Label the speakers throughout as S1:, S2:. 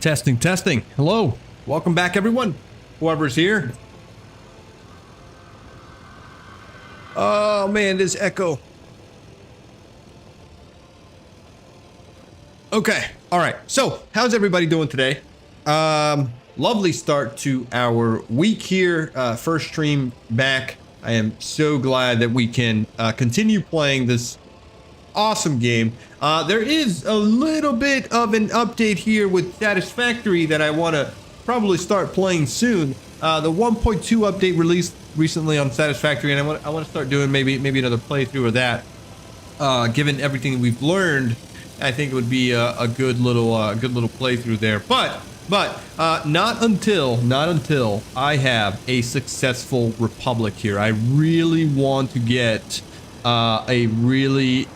S1: Testing, testing. Hello. Welcome back, everyone. Whoever's here. Oh, man, this echo. Okay. All right. So, how's everybody doing today? Lovely start to our week here. First stream back. I am so glad that we can continue playing this awesome game. There is a little bit of an update here with Satisfactory that I want to probably start playing soon. The 1.2 update released recently on Satisfactory, and I want to start doing maybe another playthrough of that. Given everything we've learned, I think it would be a good little playthrough there. But not until I have a successful republic here. I really want to get a really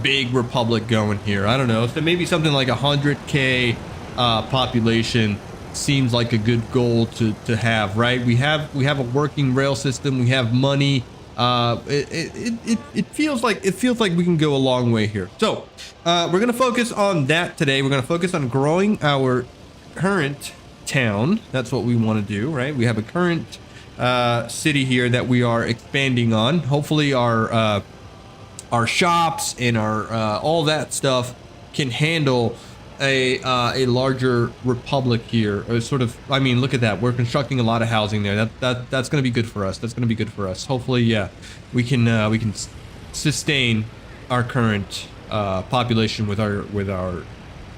S1: big republic going here. I don't know, so maybe something like 100k population seems like a good goal to have, right? We have a working rail system, we have money. It feels like we can go a long way here. So we're gonna focus on that today. We're gonna focus on growing our current town. That's what we want to do, right? We have a current city here that we are expanding on. Hopefully our shops and our all that stuff can handle a larger republic here. Or sort of, I mean, look at that. We're constructing a lot of housing there. That's going to be good for us. That's going to be good for us. Hopefully, yeah, we can sustain our current population with our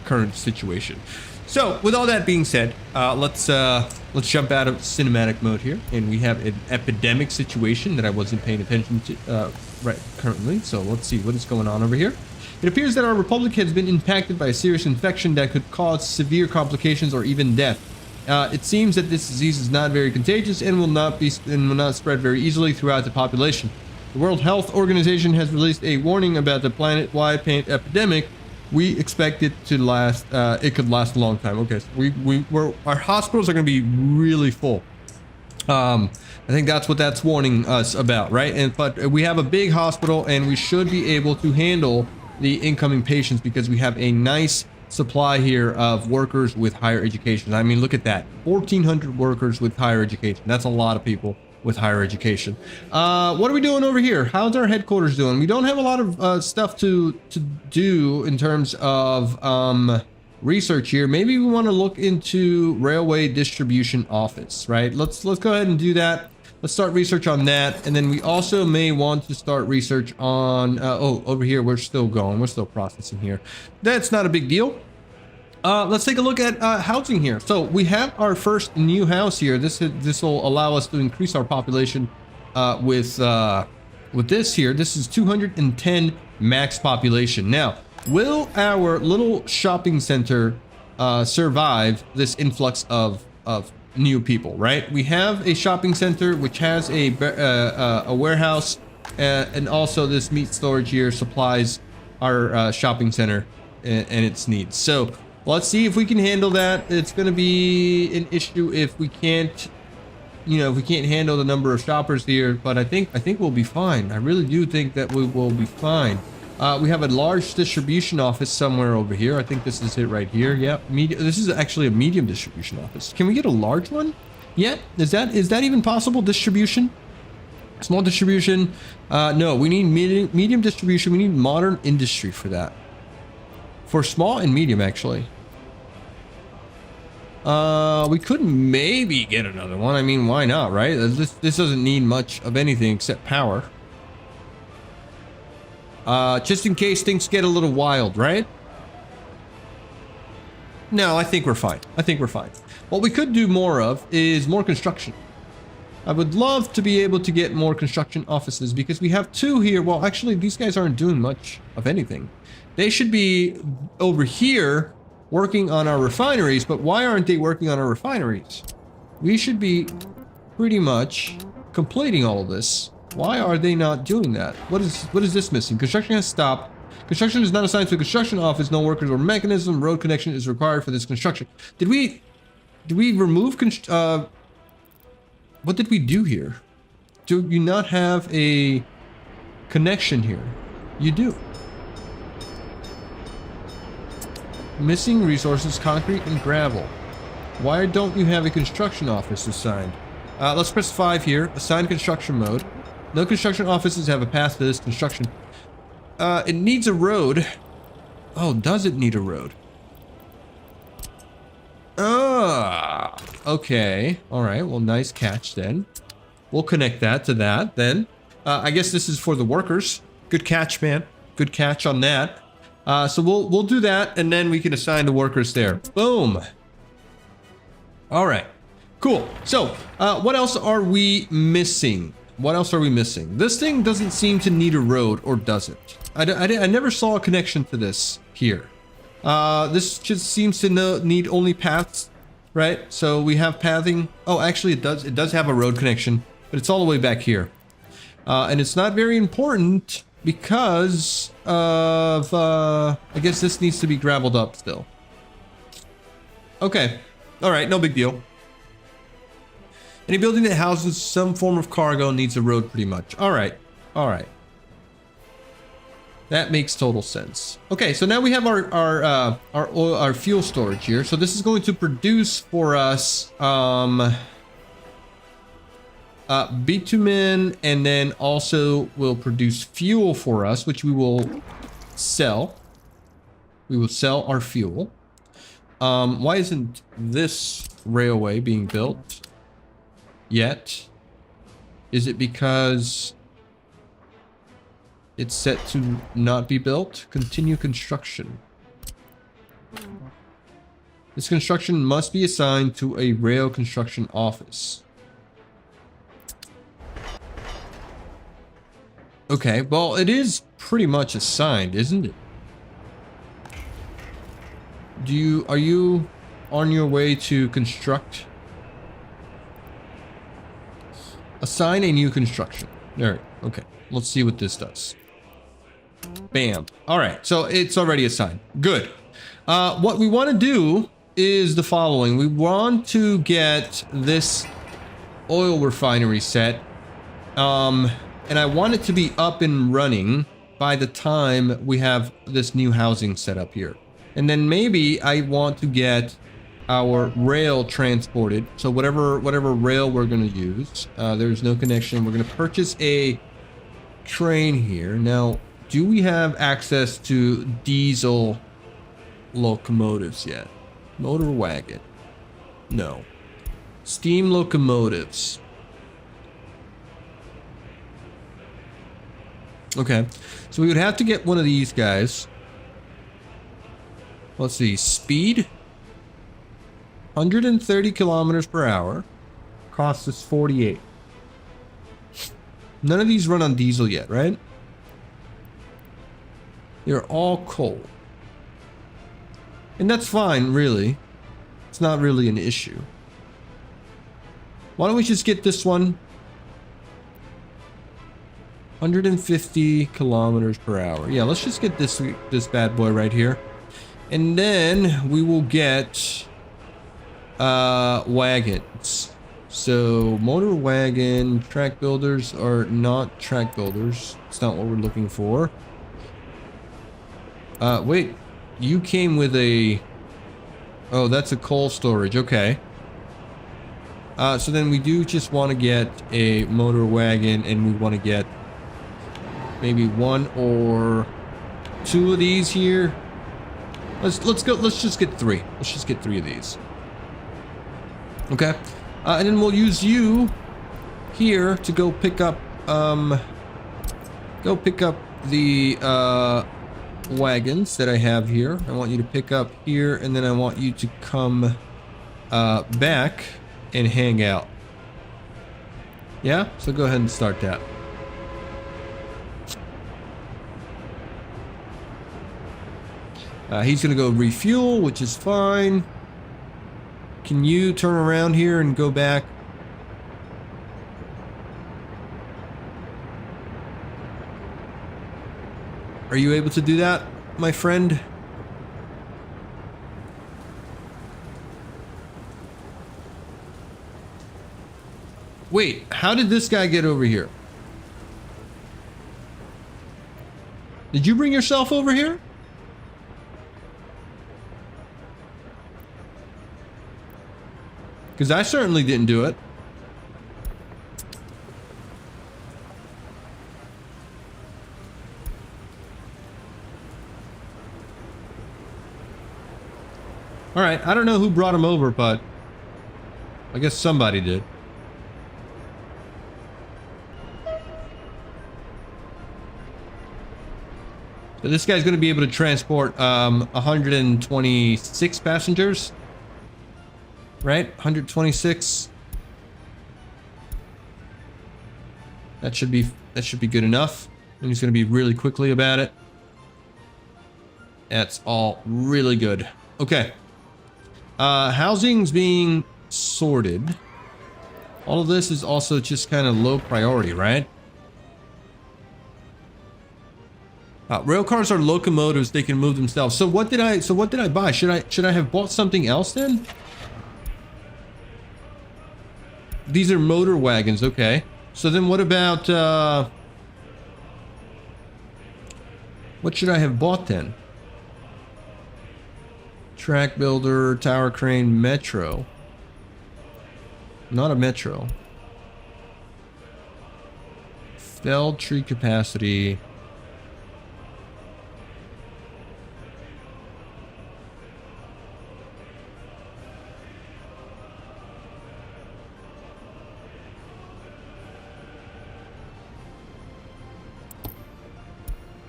S1: current situation. So, with all that being said, let's jump out of cinematic mode here, and we have an epidemic situation that I wasn't paying attention to right currently. So let's see what is going on over here. It appears that our republic has been impacted by a serious infection that could cause severe complications or even death. It seems that this disease is not very contagious and will not spread very easily throughout the population. The World Health Organization has released a warning about the planet-wide epidemic. We expect it to last. It could last a long time. Okay, so our hospitals are going to be really full. I think that's what that's warning us about, right? But we have a big hospital, and we should be able to handle the incoming patients because we have a nice supply here of workers with higher education. I mean, look at that, 1,400 workers with higher education. That's a lot of people with higher education. What are we doing over here? How's our headquarters doing? We don't have a lot of stuff to do in terms of research here. Maybe we want to look into railway distribution office, right? Let's go ahead and do that. Let's start research on that, and then we also may want to start research on over here. We're still processing here. That's not a big deal. Let's take a look at housing here. So we have our first new house here. This will allow us to increase our population with this here. This is 210 max population. Now, will our little shopping center survive this influx of new people? Right, we have a shopping center which has a warehouse, and also this meat storage here supplies our shopping center and its needs. So let's see if we can handle that. It's going to be an issue if we can't, if we can't handle the number of shoppers here, but I think we'll be fine. I really do think that we will be fine. We have a large distribution office somewhere over here. I think this is it right here. Yep, this is actually a medium distribution office. Can we get a large one? Yeah, is that even possible? Distribution, small distribution. No, we need medium distribution. We need modern industry for that. For small and medium, actually. We could maybe get another one. I mean, why not, right? This doesn't need much of anything except power. Just in case things get a little wild, right? No, I think we're fine. What we could do more of is more construction. I would love to be able to get more construction offices because we have two here. Well, actually, these guys aren't doing much of anything. They should be over here working on our refineries, but why aren't they working on our refineries? We should be pretty much completing all of this. Why are they not doing that? What is this missing? Construction has stopped. Construction is not assigned to a construction office. No workers or mechanism. Road connection is required for this construction. Did we remove what did we do here? Do you not have a connection here? You do. Missing resources, concrete and gravel. Why don't you have a construction office assigned? Let's press 5 here. Assign construction mode. No construction offices have a path to this construction. It needs a road. Oh, does it need a road? Ah, okay. All right. Well, nice catch then. We'll connect that to that then. I guess this is for the workers. Good catch, man. Good catch on that. So we'll do that, and then we can assign the workers there. Boom. All right. Cool. So, what else are we missing? What else are we missing? This thing doesn't seem to need a road, or does it? I never saw a connection to this here. This just seems to need only paths, right? So we have pathing. Oh, actually it does. It does have a road connection, but it's all the way back here. And it's not very important because of, I guess this needs to be gravelled up still. Okay. All right. No big deal. Any building that houses some form of cargo needs a road pretty much. All right. All right. That makes total sense. Okay, so now we have our fuel storage here. So this is going to produce for us bitumen, and then also will produce fuel for us, which we will sell. We will sell our fuel. Why isn't this railway being built yet? Is it because it's set to not be built? Continue construction. This construction must be assigned to a rail construction office. Okay, well, it is pretty much assigned, isn't it? Are you on your way to construct? Assign a new construction. There, okay. Let's see what this does. Bam. All right, so it's already assigned. Good. What we want to do is the following. We want to get this oil refinery set. And I want it to be up and running by the time we have this new housing set up here. And then maybe I want to get our rail transported. So whatever rail we're going to use, there's no connection. We're going to purchase a train here. Now, do we have access to diesel locomotives yet? Motor wagon. No. Steam locomotives. Okay, so we would have to get one of these guys. Let's see, speed 130 kilometers per hour, costs us 48. None of these run on diesel yet, right? They're all coal, and that's fine, really. It's not really an issue. Why don't we just get this one? 150 kilometers per hour. Yeah, let's just get this bad boy right here. And then we will get wagons. So motor wagon, track builders are not track builders. It's not what we're looking for. Wait, you came with a... Oh, that's a coal storage. Okay. So then we do just want to get a motor wagon, and we want to get maybe one or two of these here. Let's just get three. Let's just get three of these. Okay. And then we'll use you here to go pick up the wagons that I have here. I want you to pick up here, and then I want you to come back and hang out. Yeah? So go ahead and start that. He's gonna go refuel, which is fine. Can you turn around here and go back? Are you able to do that, my friend? Wait, how did this guy get over here? Did you bring yourself over here? Because I certainly didn't do it. All right, I don't know who brought him over, but I guess somebody did. So this guy's going to be able to transport 126 passengers, right? 126. That should be good enough. And he's going to be really quickly about it. That's all really good. Okay. Housing's being sorted. All of this is also just kind of low priority, right? Rail cars are locomotives; they can move themselves. So what did I buy? Should I have bought something else then? These are motor wagons, okay. So then what about what should I have bought then? Track builder, tower crane, metro. Not a metro. Felled tree capacity.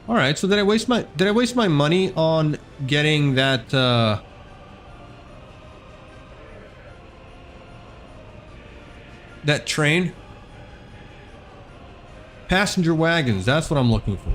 S1: All right, so did I waste my money on getting that that train? Passenger wagons, that's what I'm looking for.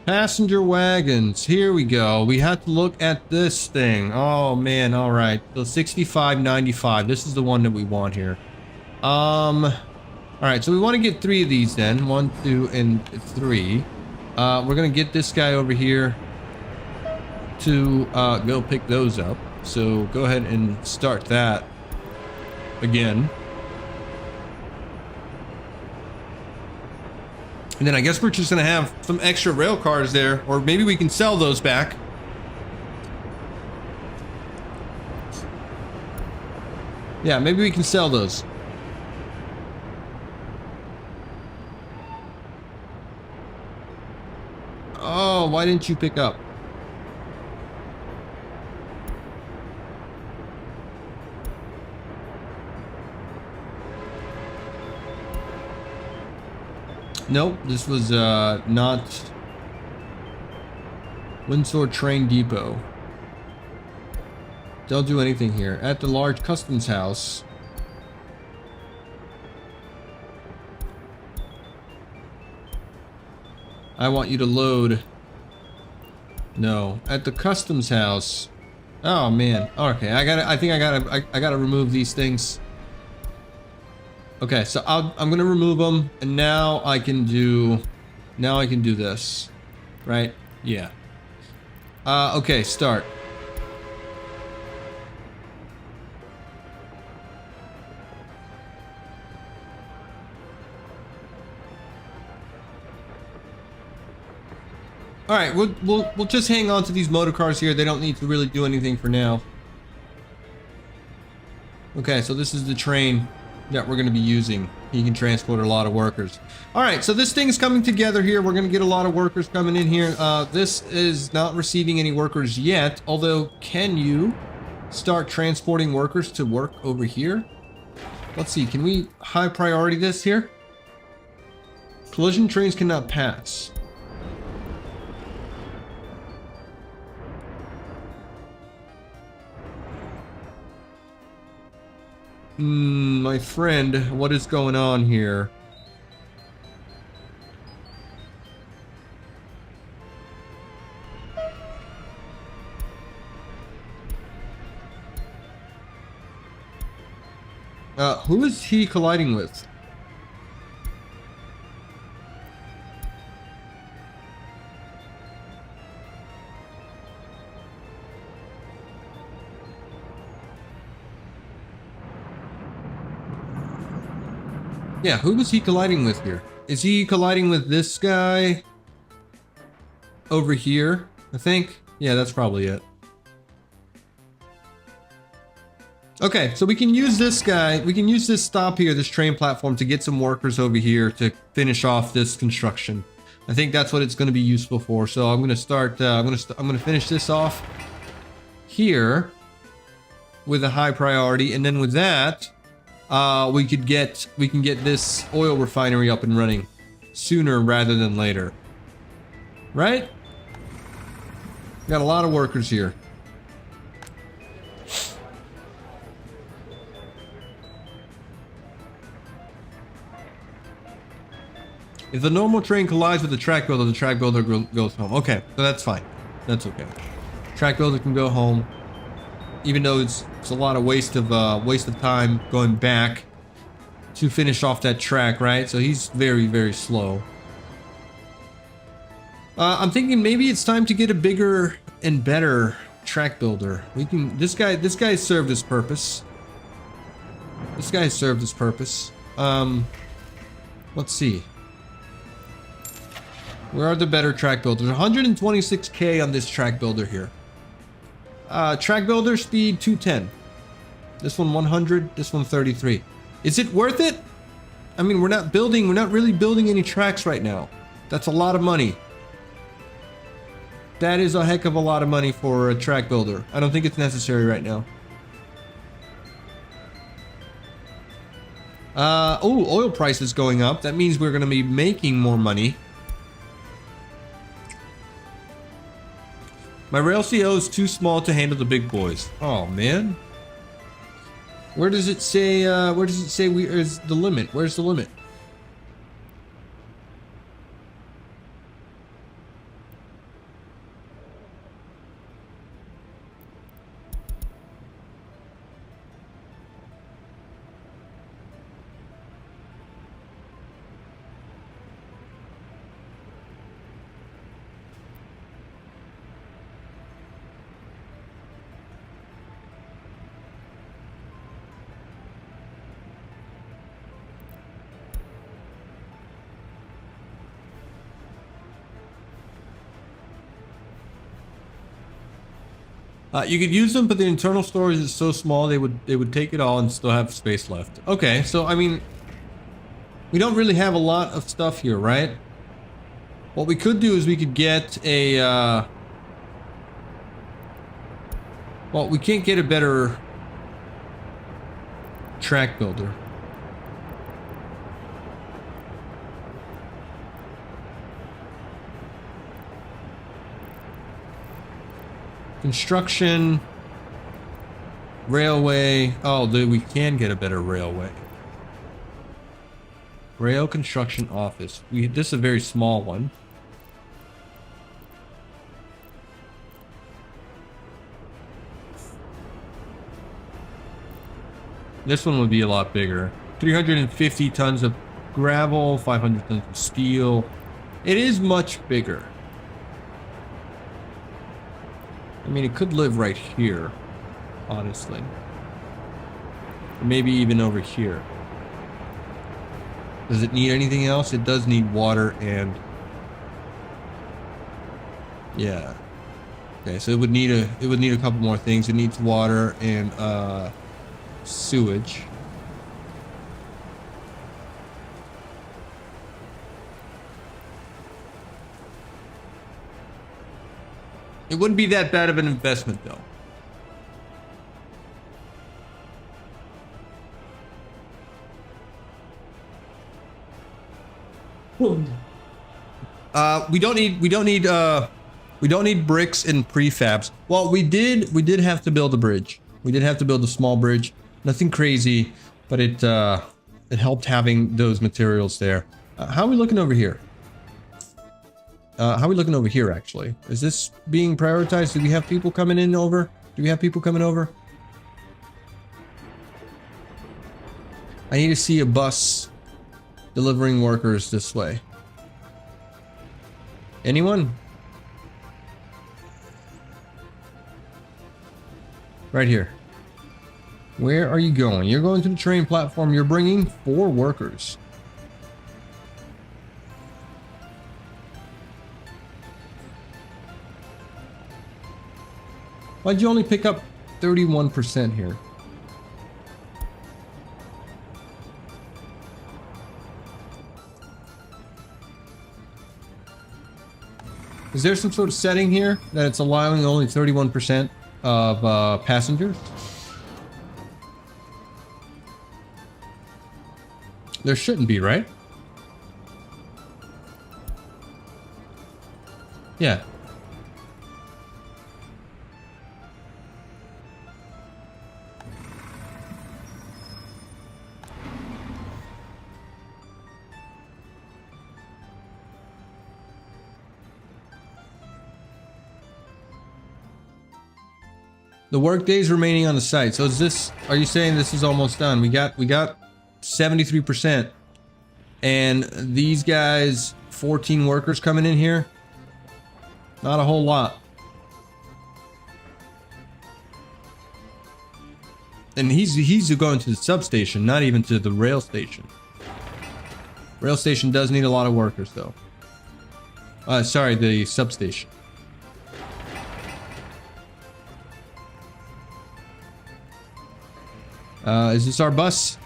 S1: Passenger wagons, here we go. We have to look at this thing. Oh man, all right. So 6595, this is the one that we want here. All right, so we want to get 3 of these then. 1, 2, and 3. We're gonna get this guy over here to go pick those up. So go ahead and start that again. And then I guess we're just gonna have some extra rail cars there, or maybe we can sell those back. Yeah, maybe we can sell those. Oh, why didn't you pick up? Nope, this was not Windsor Train Depot. Don't do anything here. At the large customs house. I want you to load. No, at the customs house. Oh man. Okay, I think I gotta remove these things. Okay, so I'm gonna remove them, and now I can do this, right? Yeah. Okay, start. All right, we'll just hang on to these motor cars here. They don't need to really do anything for now. Okay, so this is the train that we're going to be using. He can transport a lot of workers. All right, so this thing's coming together here. We're going to get a lot of workers coming in here. This is not receiving any workers yet, although can you start transporting workers to work over here? Let's see, can we high priority this here? Collision trains cannot pass. My friend, what is going on here? Who is he colliding with? Yeah, who was he colliding with here? Is he colliding with this guy over here? I think. Yeah, that's probably it. Okay, so we can use this guy. We can use this stop here, this train platform, to get some workers over here to finish off this construction. I think that's what it's going to be useful for. So I'm going to start. I'm going to finish this off here with a high priority, and then with that, we can get this oil refinery up and running sooner rather than later. Right? Got a lot of workers here. If the normal train collides with the track builder goes home. Okay, so that's fine. That's okay. Track builder can go home, even though it's a lot of waste of time going back to finish off that track, right? So he's very, very slow. I'm thinking maybe it's time to get a bigger and better track builder. We can. This guy served his purpose. This guy served his purpose. Let's see. Where are the better track builders? 126k on this track builder here. Track builder speed 210. This one 100. This one 33. Is it worth it? I mean, we're not really building any tracks right now. That's a lot of money. That is a heck of a lot of money for a track builder. I don't think it's necessary right now. Oh, oil price is going up. That means we're going to be making more money. My rail CO is too small to handle the big boys. Oh man. Where does it say is the limit? Where's the limit? You could use them, but the internal storage is so small they would take it all and still have space left. Okay, so I mean, we don't really have a lot of stuff here, right? What we could do is we could get a well, we can't get a better track builder. Construction, railway. Oh, we can get a better railway. Rail construction office. This is a very small one. This one would be a lot bigger. 350 tons of gravel, 500 tons of steel. It is much bigger. I mean, it could live right here, honestly. Or maybe even over here. Does it need anything else? It does need water and... yeah. Okay, so it would need a couple more things. It needs water and sewage. It wouldn't be that bad of an investment, though. We don't need bricks and prefabs. Well, we did have to build a bridge. We did have to build a small bridge. Nothing crazy, but it helped having those materials there. How are we looking over here? How are we looking over here, actually? Is this being prioritized? Do we have people coming in over? Do we have people coming over? I need to see a bus delivering workers this way. Anyone? Right here. Where are you going? You're going to the train platform. You're bringing 4 workers. Why'd you only pick up 31% here? Is there some sort of setting here that it's allowing only 31% of passengers? There shouldn't be, right? Yeah. The work days remaining on the site. So is this, are you saying this is almost done? We got 73%. And these guys, 14 workers coming in here. Not a whole lot. And he's going to the substation, not even to the rail station. Rail station does need a lot of workers though. Sorry, the substation. Is this our bus?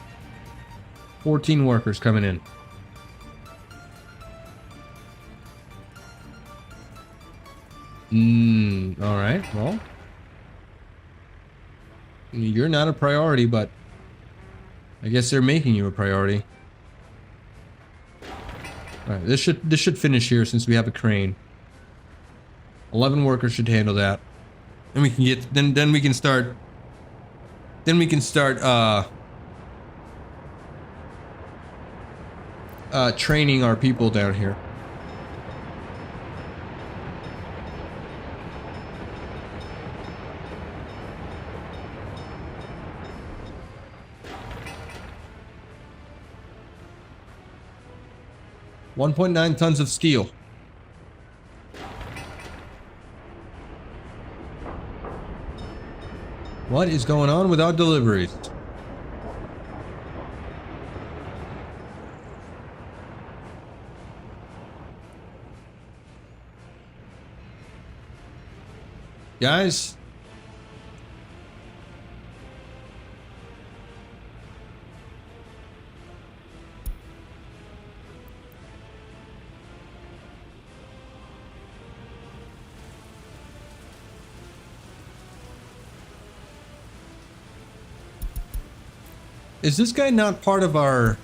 S1: 14 workers coming in. All right, well. You're not a priority, but I guess they're making you a priority. All right, this should finish here since we have a crane. 11 workers should handle that. And we can get, then we can start training our people down here. $1.9 tons of steel. What is going on with our deliveries? Guys? Is this guy not part of our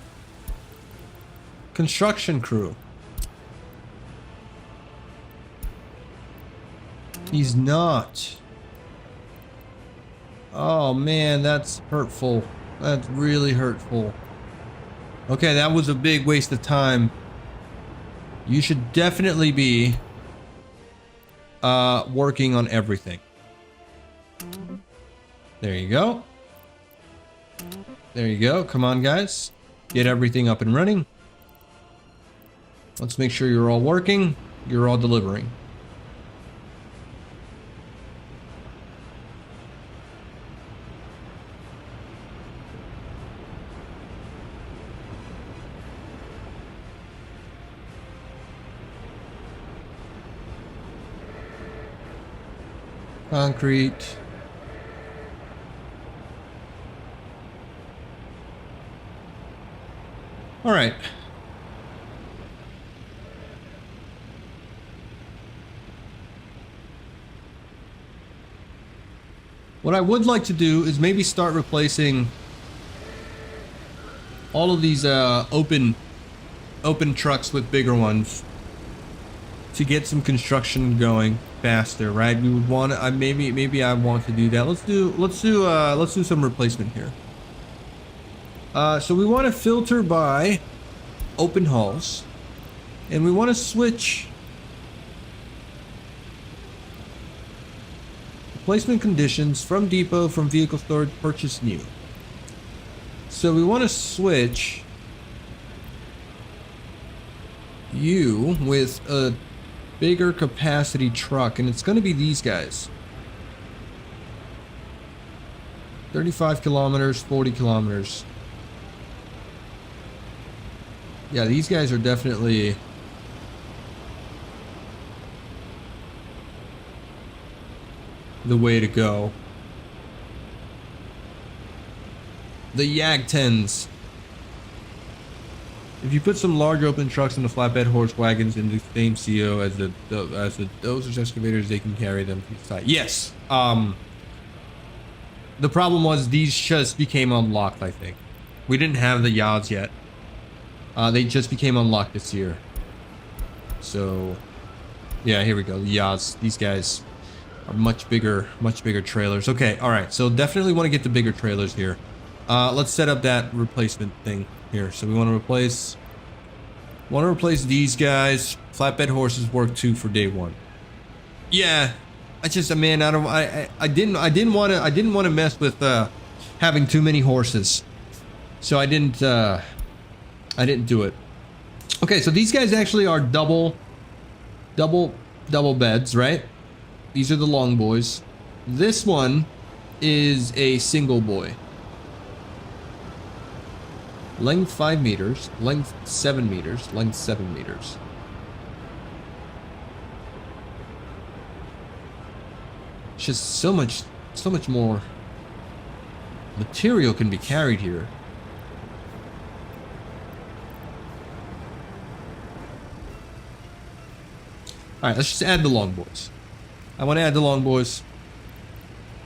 S1: construction crew? He's not. Oh man, that's hurtful. That's really hurtful. Okay, that was a big waste of time. You should definitely be working on everything. There you go. There you go. Come on, guys. Get everything up and running. Let's make sure you're all working. You're all delivering. Concrete. All right. What I would like to do is maybe start replacing all of these open trucks with bigger ones to get some construction going faster, right? We would want to maybe I want to do that. Let's do some replacement here. So we want to filter by open hulls, and we want to switch replacement conditions from depot, from vehicle storage, purchase new. So we want to switch you with a bigger capacity truck, and it's going to be these guys. 35 kilometers, 40 kilometers. Yeah, these guys are definitely... the way to go. The YAG 10s. If you put some large open trucks and the flatbed horse wagons in the same CO as the dozers excavators, they can carry them to the side. Yes. The problem was these just became unlocked, I think. We didn't have the yachts yet. They just became unlocked this year. So, yeah, here we go. The yachts. These guys are much bigger trailers. Okay, all right. So definitely want to get the bigger trailers here. Let's set up that replacement thing here. So we want to replace these guys. Flatbed horses work too for day one. Yeah, I just, man, I didn't want to mess with having too many horses, so I didn't do it. Okay, so these guys actually are double beds, right? These are the long boys. This one is a single boy. Length 5 meters, length 7 meters, length 7 meters. It's just so much more material can be carried here. Alright, let's just add the long boys. I want to add the long boys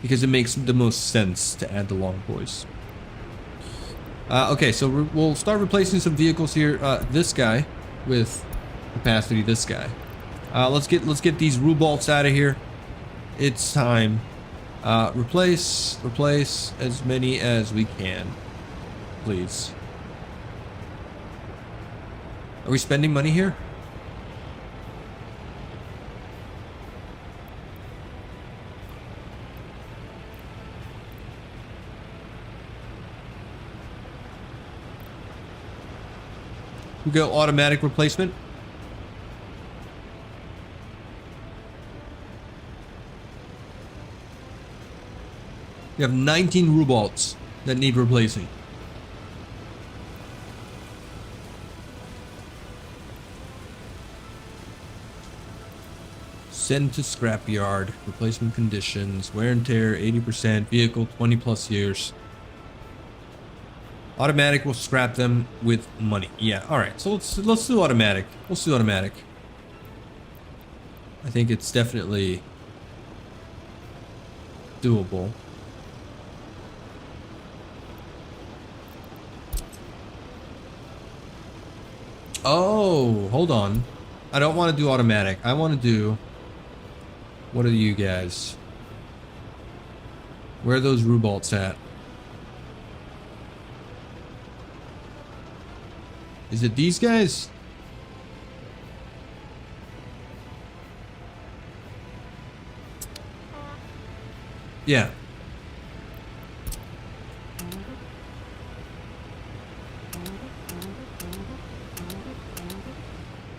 S1: because it makes the most sense to add the long boys. Okay, so we'll start replacing some vehicles here. This guy with capacity. This guy. Let's get these Rubalts out of here. It's time. Replace as many as we can, please. Are we spending money here? We go automatic replacement. We have 19 Rubalts that need replacing. Send to scrapyard. Replacement conditions. Wear and tear 80%. Vehicle 20 plus years. Automatic will scrap them with money. Yeah, alright. So let's do automatic. Let's do automatic. I think it's definitely doable. Oh, hold on. I don't want to do automatic. I want to do... What are you guys? Where are those Rubalts at? Is it these guys? Yeah.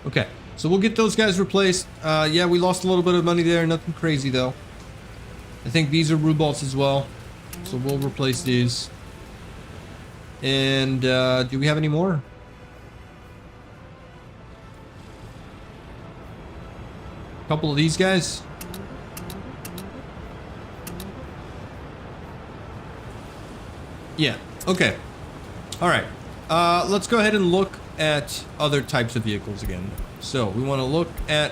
S1: Okay, so we'll get those guys replaced. Yeah, we lost a little bit of money there. Nothing crazy, though. I think these are Rubalts as well. So we'll replace these. And do we have any more? A couple of these guys. Yeah, okay. All right. Let's go ahead and look at other types of vehicles again. So we want to look at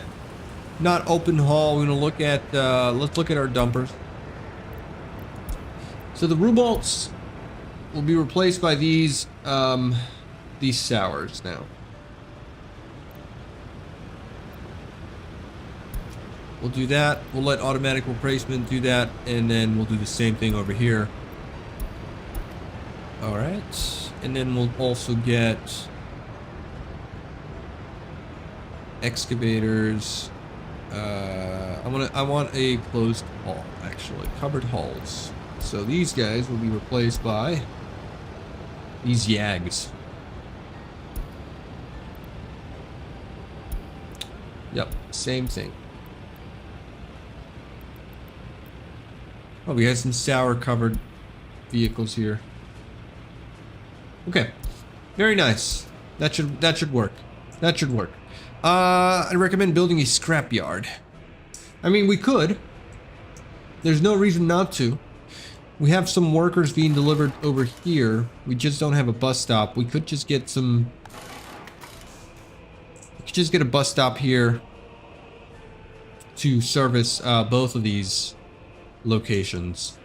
S1: not open haul. We want to look at let's look at our dumpers. So the Rubalts will be replaced by these sours now. We'll do that. We'll let automatic replacement do that, and then we'll do the same thing over here. All right, and then we'll also get excavators. I want a closed haul, actually, covered hauls. So these guys will be replaced by these Yags. Yep, same thing. Oh, we have some sour covered vehicles here. Okay, very nice. That should work. That should work. I recommend building a scrapyard. I mean, we could. There's no reason not to. We have some workers being delivered over here. We just don't have a bus stop. We could just get some... We could just get a bus stop here to service both of these locations.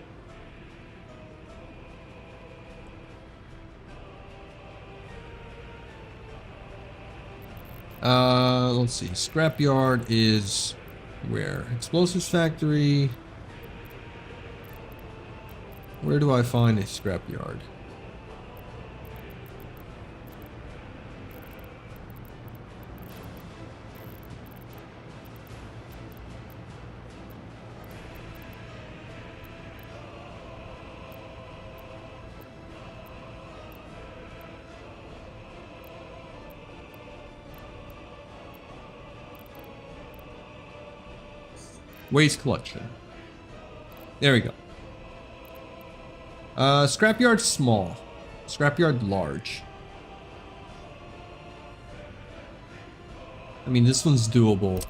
S1: Let's see. Scrapyard is where? Explosives factory. Where do I find a scrapyard? Waste collection. There we go. Scrapyard small. Scrapyard large. I mean, this one's doable.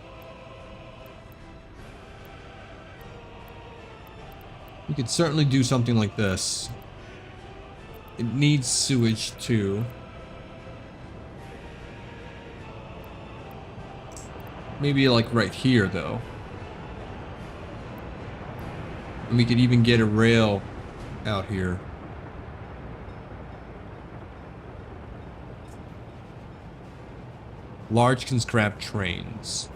S1: We could certainly do something like this. It needs sewage too. Maybe like right here though. And we could even get a rail out here. Large can scrap trains.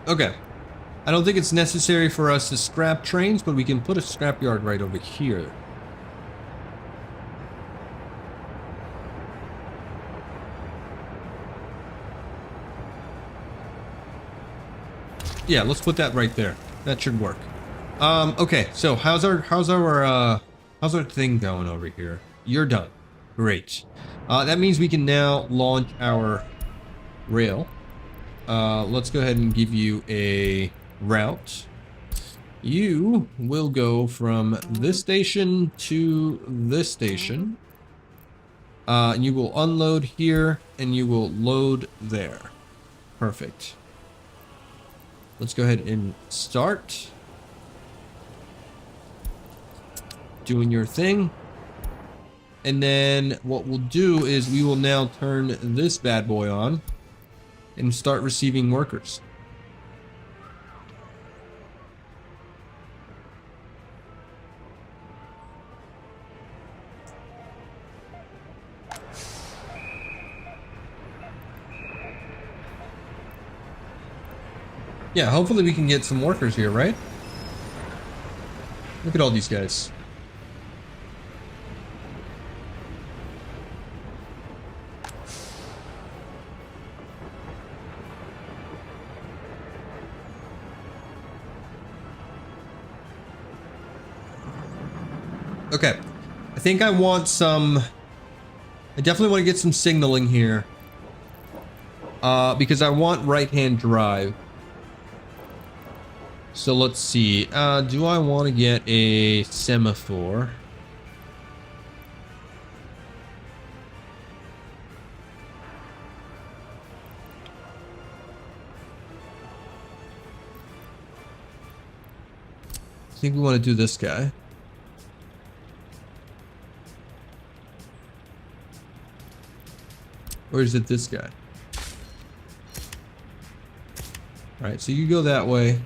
S1: Okay. I don't think it's necessary for us to scrap trains, but we can put a scrapyard right over here. Yeah, let's put that right there. That should work. Okay, so how's our thing going over here? You're done. Great. That means we can now launch our rail. Let's go ahead and give you a route. You will go from this station to this station. And you will unload here and you will load there. Perfect. Let's go ahead and start doing your thing. And then what we'll do is we will now turn this bad boy on and start receiving workers. Yeah, hopefully we can get some workers here, right? Look at all these guys. Okay, I think I want some... I definitely want to get some signaling here. Because I want right-hand drive. So let's see, do I want to get a semaphore? I think we want to do this guy. Or is it this guy? Alright, so you go that way.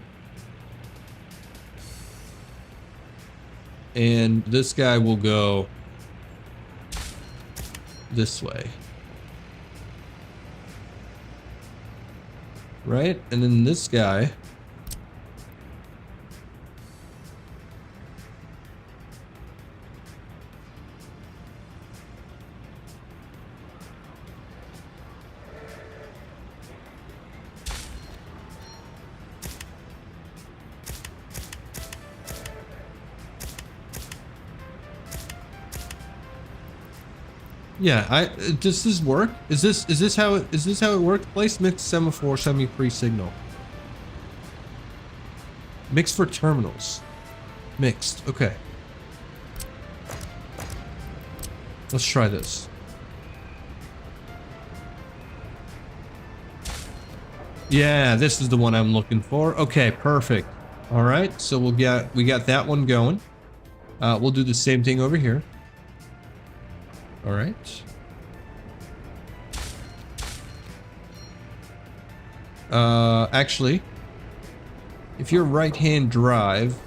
S1: And this guy will go this way. Right? And then this guy Yeah, does this work? Is this how it works? Place mixed semaphore semi-free signal. Mixed for terminals. Mixed. Okay. Let's try this. Yeah, this is the one I'm looking for. Okay, perfect. All right, so we got that one going. We'll do the same thing over here. All right. Actually, if you're right-hand drive,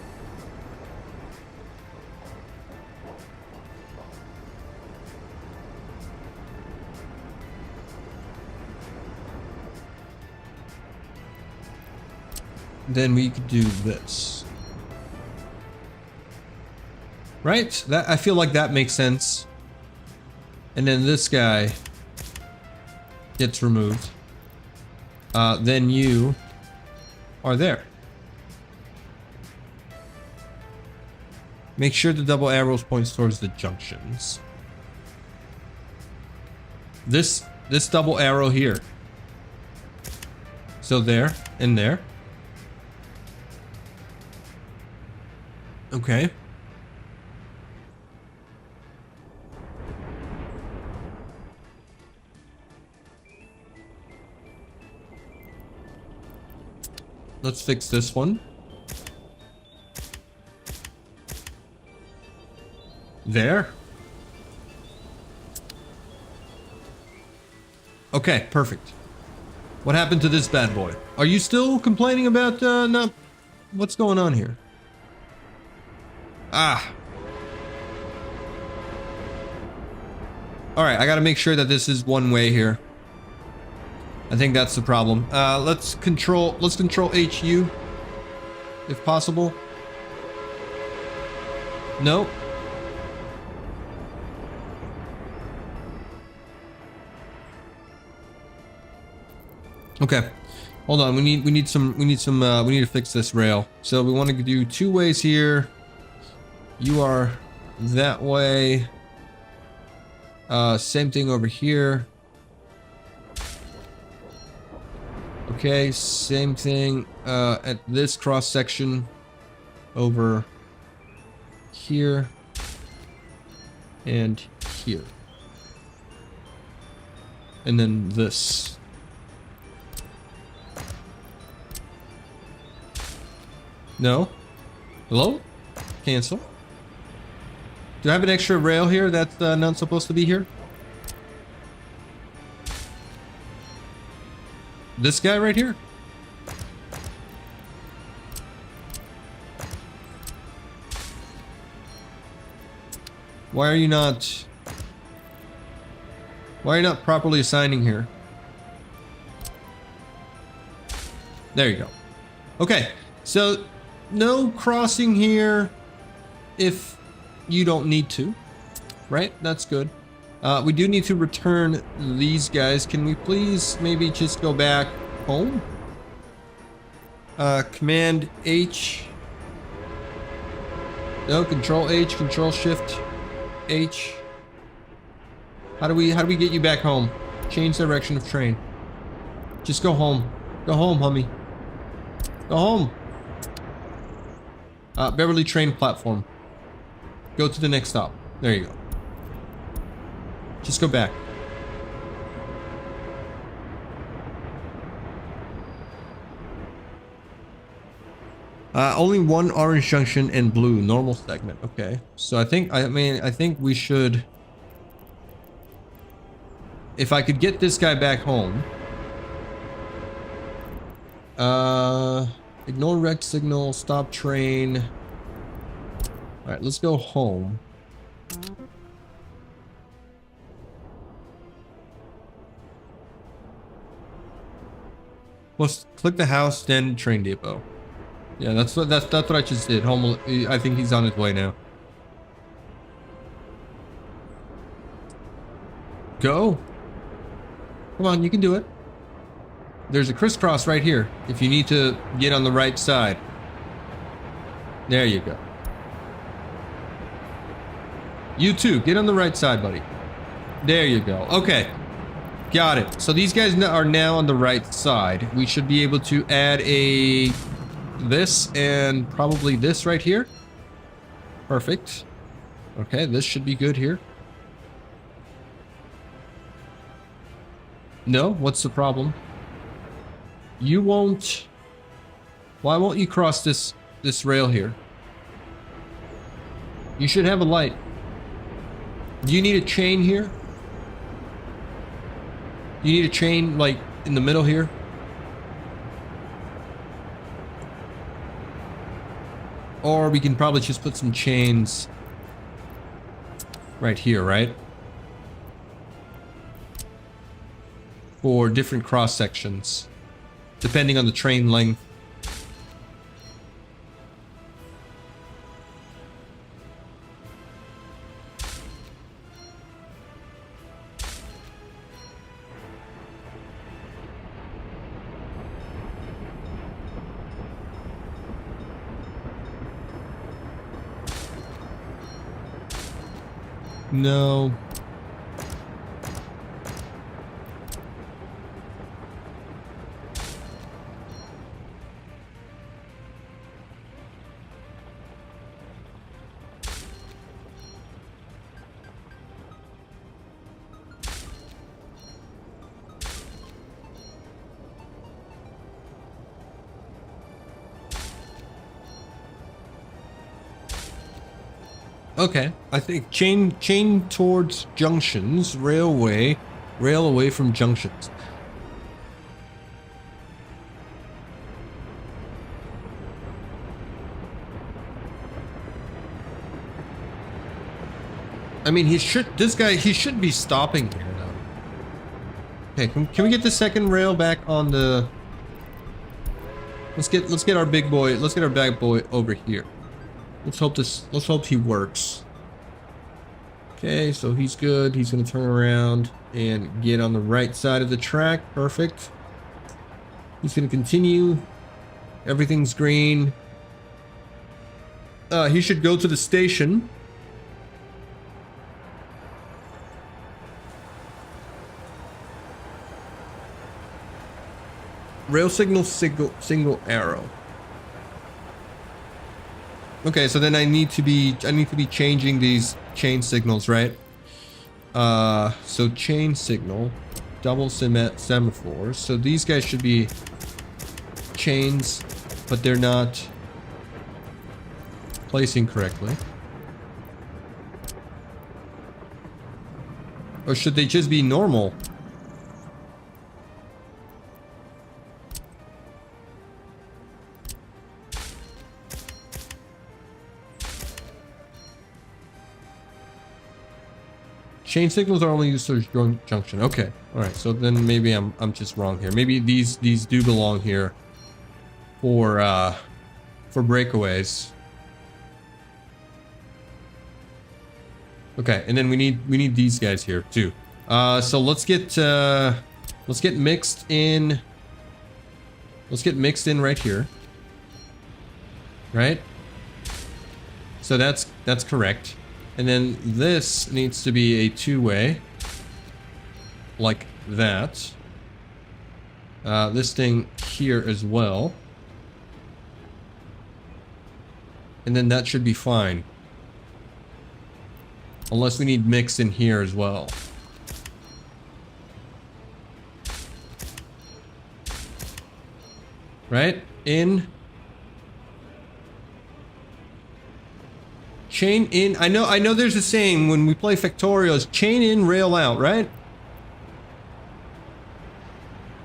S1: then we could do this. Right? That, I feel like that makes sense. And then this guy gets removed. Then you are there. Make sure the double arrows points towards the junctions. This double arrow here. So there and there. Okay. Let's fix this one. There. Okay, perfect. What happened to this bad boy? Are you still complaining about not what's going on here? Ah. All right, I got to make sure that this is one way here. I think that's the problem. Let's control HU if possible. No. Okay. Hold on. We need to fix this rail. So we want to do two ways here. You are that way. Same thing over here. Okay, same thing at this cross section over here and here. And then this. No? Hello? Cancel. Do I have an extra rail here that's not supposed to be here? This guy right here? Why are you not properly assigning here? There you go. Okay, so no crossing here if you don't need to, right? That's good. We do need to return these guys. Can we please maybe just go back home? Command H. No, Control H, Control Shift H. How do we get you back home? Change direction of train. Just go home. Go home, homie. Go home. Beverly train platform. Go to the next stop. There you go. Just go back. Only one orange junction and blue normal segment. Okay. So I think we should, if I could get this guy back home. Ignore wrecked signal, stop train. All right, let's go home. Let's click the house, then train depot. Yeah, that's what I just did. Home. I think he's on his way now. Go. Come on, you can do it. There's a crisscross right here if you need to get on the right side. There you go. You too, get on the right side, buddy. There you go. Okay. Got it. So these guys are now on the right side. We should be able to add this and probably this right here. Perfect. Okay, this should be good here. No, what's the problem? You won't... Why won't you cross this rail here? You should have a light. Do you need a chain here? You need a chain, like, in the middle here? Or we can probably just put some chains right here, right? For different cross sections, depending on the train length. No. Okay, I think chain towards junctions, rail away from junctions. I mean, he should be stopping here now. Okay, can we get the second rail back on the... Let's get our big boy, let's get our bad boy over here. Let's hope he works. Okay, so he's good. He's gonna turn around and get on the right side of the track. Perfect. He's gonna continue. Everything's green. He should go to the station. Rail signal, single arrow. Okay, so then I need to be changing these chain signals, right? So chain signal, double semaphore. So these guys should be chains, but they're not placing correctly. Or should they just be normal? Chain signals are only used for junction. Okay, all right. So then maybe I'm just wrong here. Maybe these do belong here for breakaways. Okay, and then we need these guys here too. So let's get mixed in. Let's get mixed in right here. Right. So that's correct. And then this needs to be a two-way, like that. This thing here as well. And then that should be fine. Unless we need mix in here as well. Right? In. Chain in. I know there's a saying when we play Factorials, chain in, rail out, right?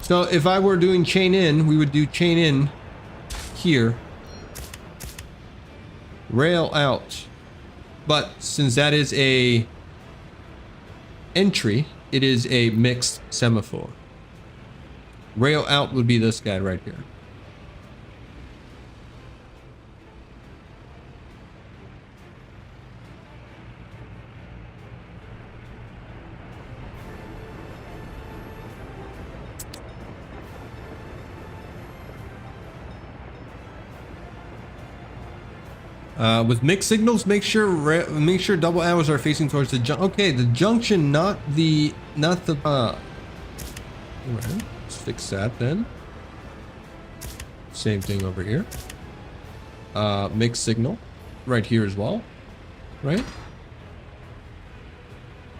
S1: So if I were doing chain in, we would do chain in here. Rail out. But since that is a entry, it is a mixed semaphore. Rail out would be this guy right here. With mixed signals, make sure double arrows are facing towards the okay, the junction, not the All right, let's fix that then. Same thing over here. Mixed signal, right here as well, right?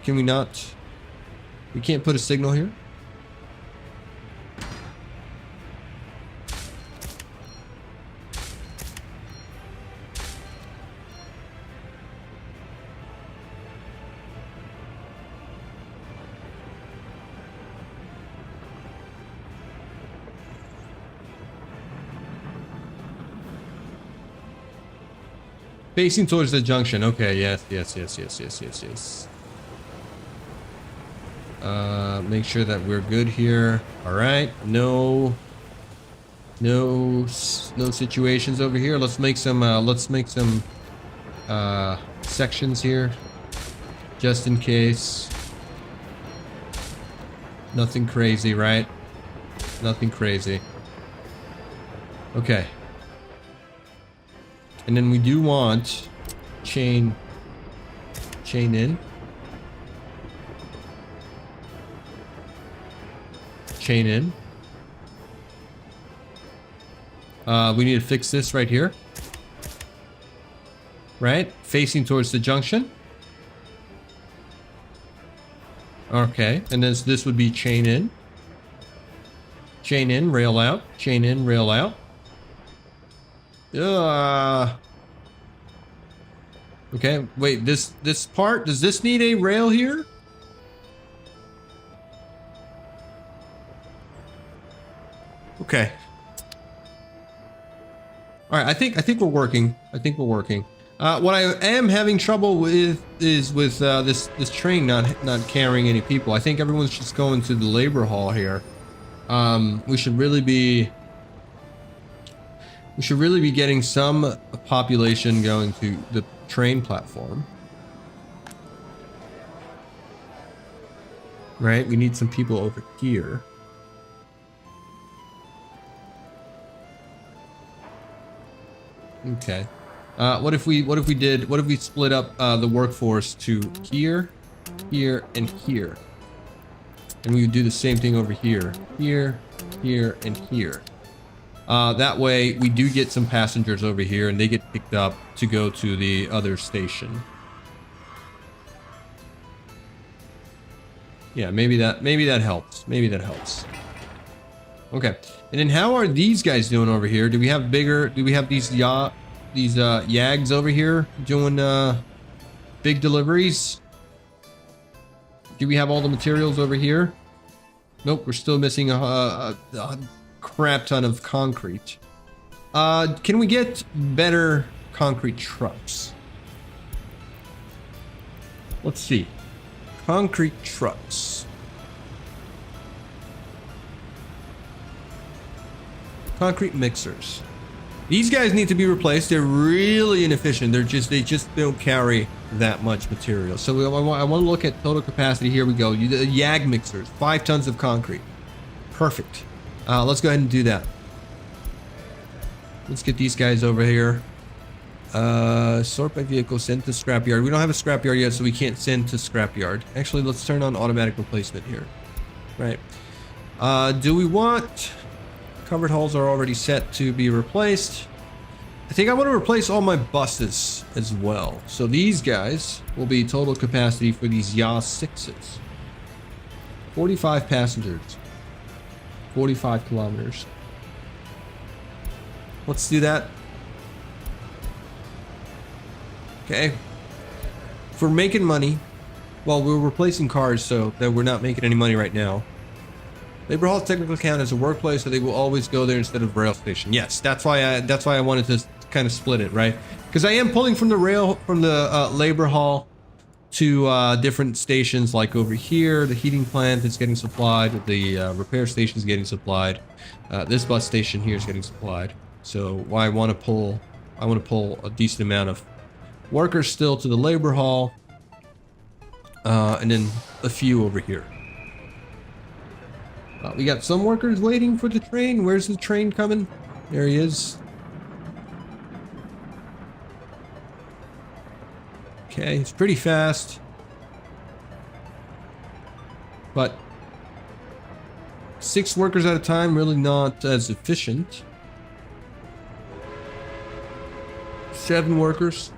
S1: Can we not? We can't put a signal here. Facing towards the junction. Okay, yes. Make sure that we're good here. All right. No situations over here. Let's make some sections here just in case. Nothing crazy, right? Nothing crazy. Okay. And then we do want chain in. Chain in. We need to fix this right here. Right? Facing towards the junction. Okay. And then this would be chain in. Chain in, rail out. Chain in, rail out. Okay, wait, this part, does this need a rail here? Okay. All right, I think we're working. What I am having trouble with is with this train not carrying any people. I think everyone's just going to the labor hall here. We should really be getting some population going to the train platform. Right? We need some people over here. Okay. What if we split up the workforce to here, here, and here? And we would do the same thing over here. Here, here, and here. That way, we do get some passengers over here, and they get picked up to go to the other station. Yeah, maybe that helps. Okay, and then how are these guys doing over here? Do we have these yags over here doing big deliveries? Do we have all the materials over here? Nope, we're still missing a crap ton of concrete. Can we get better concrete trucks? Let's see. Concrete trucks. Concrete mixers. These guys need to be replaced. They're really inefficient. They just don't carry that much material. So I want to look at total capacity. Here we go. The YAG mixers, 5 tons of concrete. Perfect. Let's go ahead and do that. Let's get these guys over here. Sort by vehicle, send to scrapyard. We don't have a scrapyard yet, so we can't send to scrapyard. Actually, let's turn on automatic replacement here. Right. Do we want... Covered hulls are already set to be replaced. I think I want to replace all my buses as well. So these guys will be total capacity for these YAS 6s. 45 passengers. 45 kilometers. Let's do that. Okay. If we're making money, well, we're replacing cars, so that we're not making any money right now. Labor halls technically count as a workplace, so they will always go there instead of rail station. Yes, that's why I wanted to kind of split it, right? Because I am pulling from the labor hall to different stations, like over here. The heating plant is getting supplied. The repair station is getting supplied. This bus station here is getting supplied. So I want to pull a decent amount of workers still to the labor hall, and then a few over here. We got some workers waiting for the train. Where's the train coming? There he is. Okay, it's pretty fast. But 6 workers at a time, really not as efficient. 7 workers.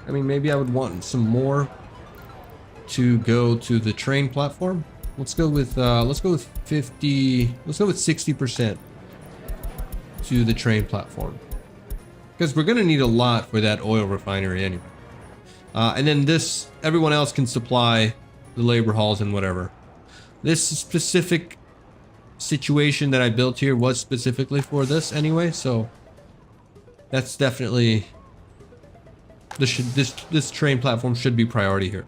S1: I mean, maybe I would want some more to go to the train platform. Let's go with 50. Let's go with 60% to the train platform, because we're gonna need a lot for that oil refinery anyway. And then everyone else can supply the labor halls and whatever. This specific situation that I built here was specifically for this anyway, so that's definitely this train platform should be priority here.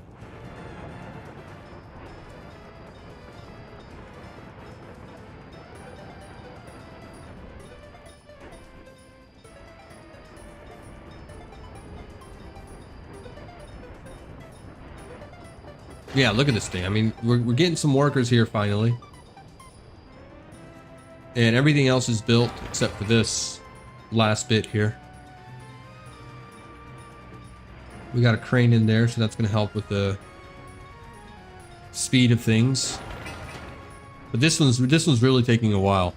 S1: Yeah, look at this thing. I mean, we're getting some workers here finally. And everything else is built except for this last bit here. We got a crane in there, so that's going to help with the speed of things. But this one's really taking a while.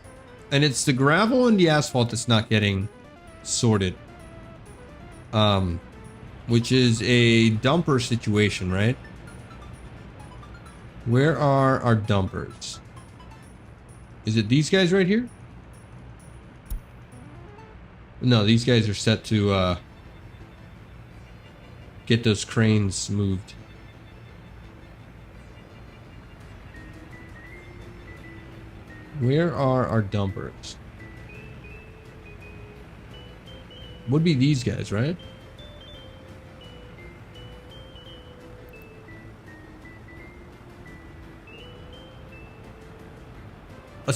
S1: And it's the gravel and the asphalt that's not getting sorted. Which is a dumper situation, right? Where are our dumpers? Is it these guys right here? No, these guys are set to get those cranes moved. Where are our dumpers? Would be these guys, right?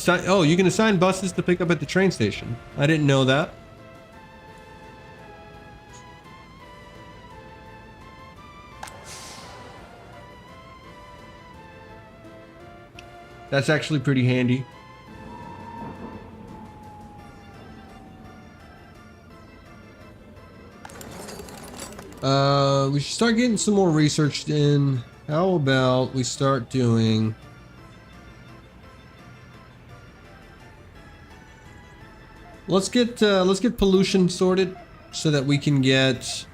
S1: Oh, you can assign buses to pick up at the train station. I didn't know that. That's actually pretty handy. We should start getting some more research in. How about we start doing... Let's get pollution sorted so that we can get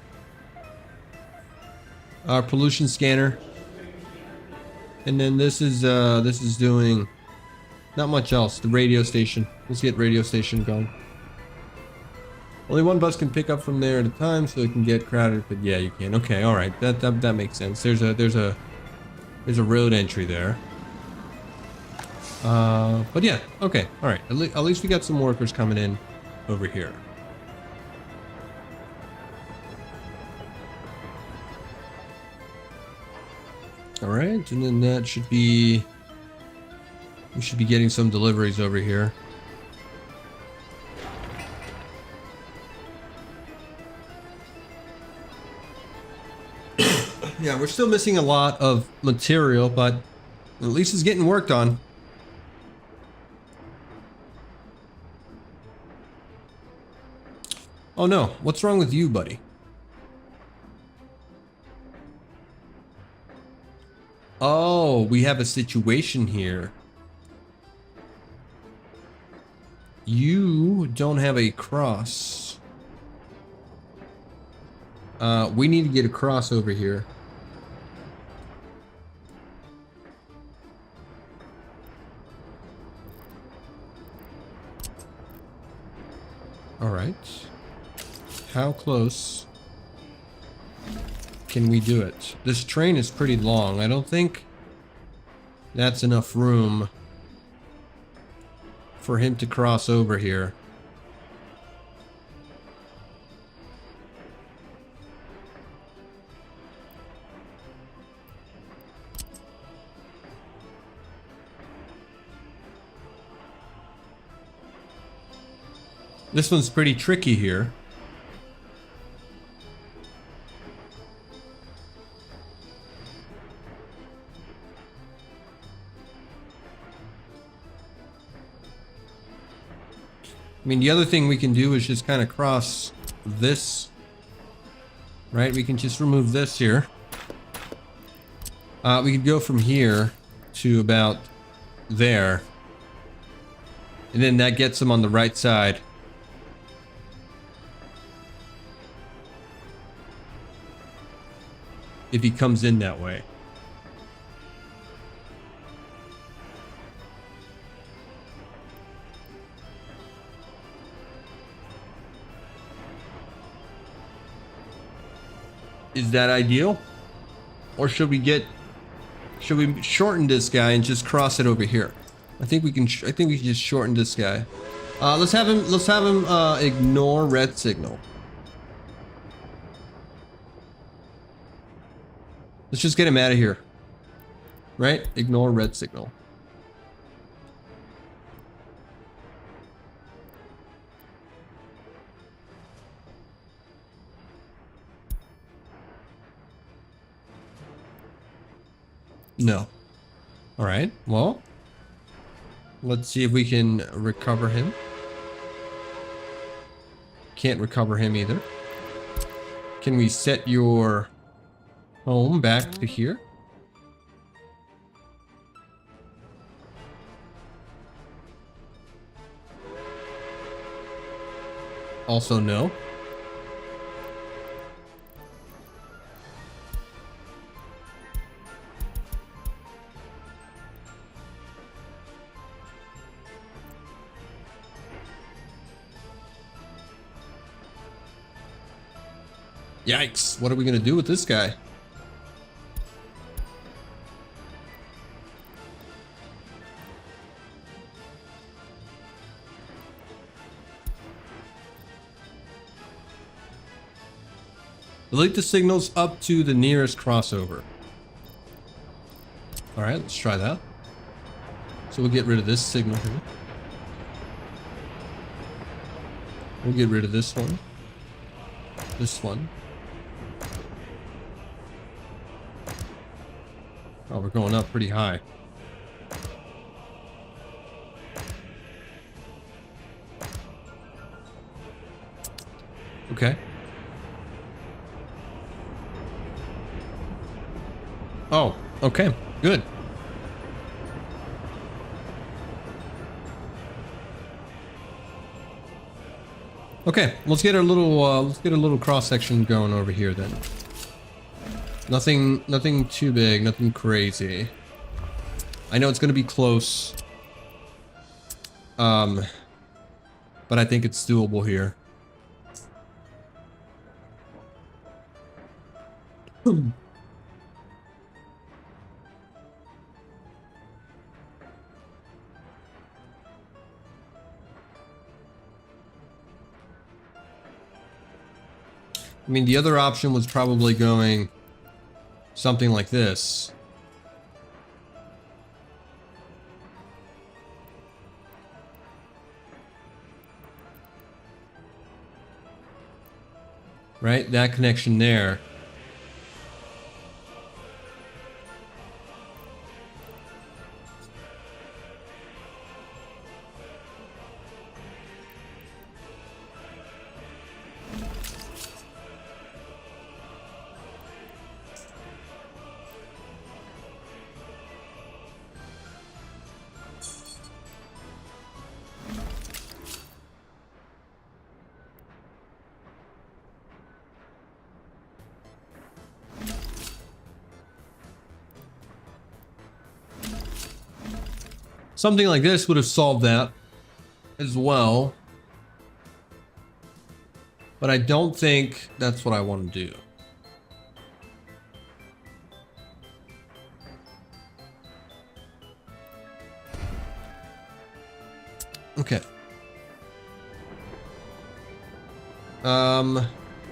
S1: our pollution scanner. And then this is doing not much else. The radio station. Let's get radio station going. Only one bus can pick up from there at a time, so it can get crowded. But yeah, you can. Okay, all right. That makes sense. There's a road entry there. But yeah, okay, all right. At least we got some workers coming in over here. All right, and then that should be... We should be getting some deliveries over here. Yeah, we're still missing a lot of material, but at least it's getting worked on. Oh no, what's wrong with you, buddy? Oh, we have a situation here. You don't have a cross. We need to get a cross over here. All right. How close can we do it? This train is pretty long. I don't think that's enough room for him to cross over here. This one's pretty tricky here. I mean, the other thing we can do is just kind of cross this right? We can just remove this here. We could go from here to about there. And then that gets him on the right side. If he comes in that way. Is that ideal? Or should we shorten this guy and just cross it over here? I think we can just shorten this guy. Let's have him ignore red signal. Let's just get him out of here. Right? Ignore red signal. No. All right. Well, let's see if we can recover him. Can't recover him either. Can we set your home back to here? Also no. Yikes, what are we gonna do with this guy? Delete the signals up to the nearest crossover. Alright, let's try that. So we'll get rid of this signal here. We'll get rid of this one. This one. Oh, we're going up pretty high. Okay. Oh, okay, good. Okay, let's get a little cross section going over here then. Nothing too big, nothing crazy. I know it's gonna be close. But I think it's doable here. I mean, the other option was probably going something like this. Right? That connection there. Something like this would have solved that as well. But I don't think that's what I want to do. Okay.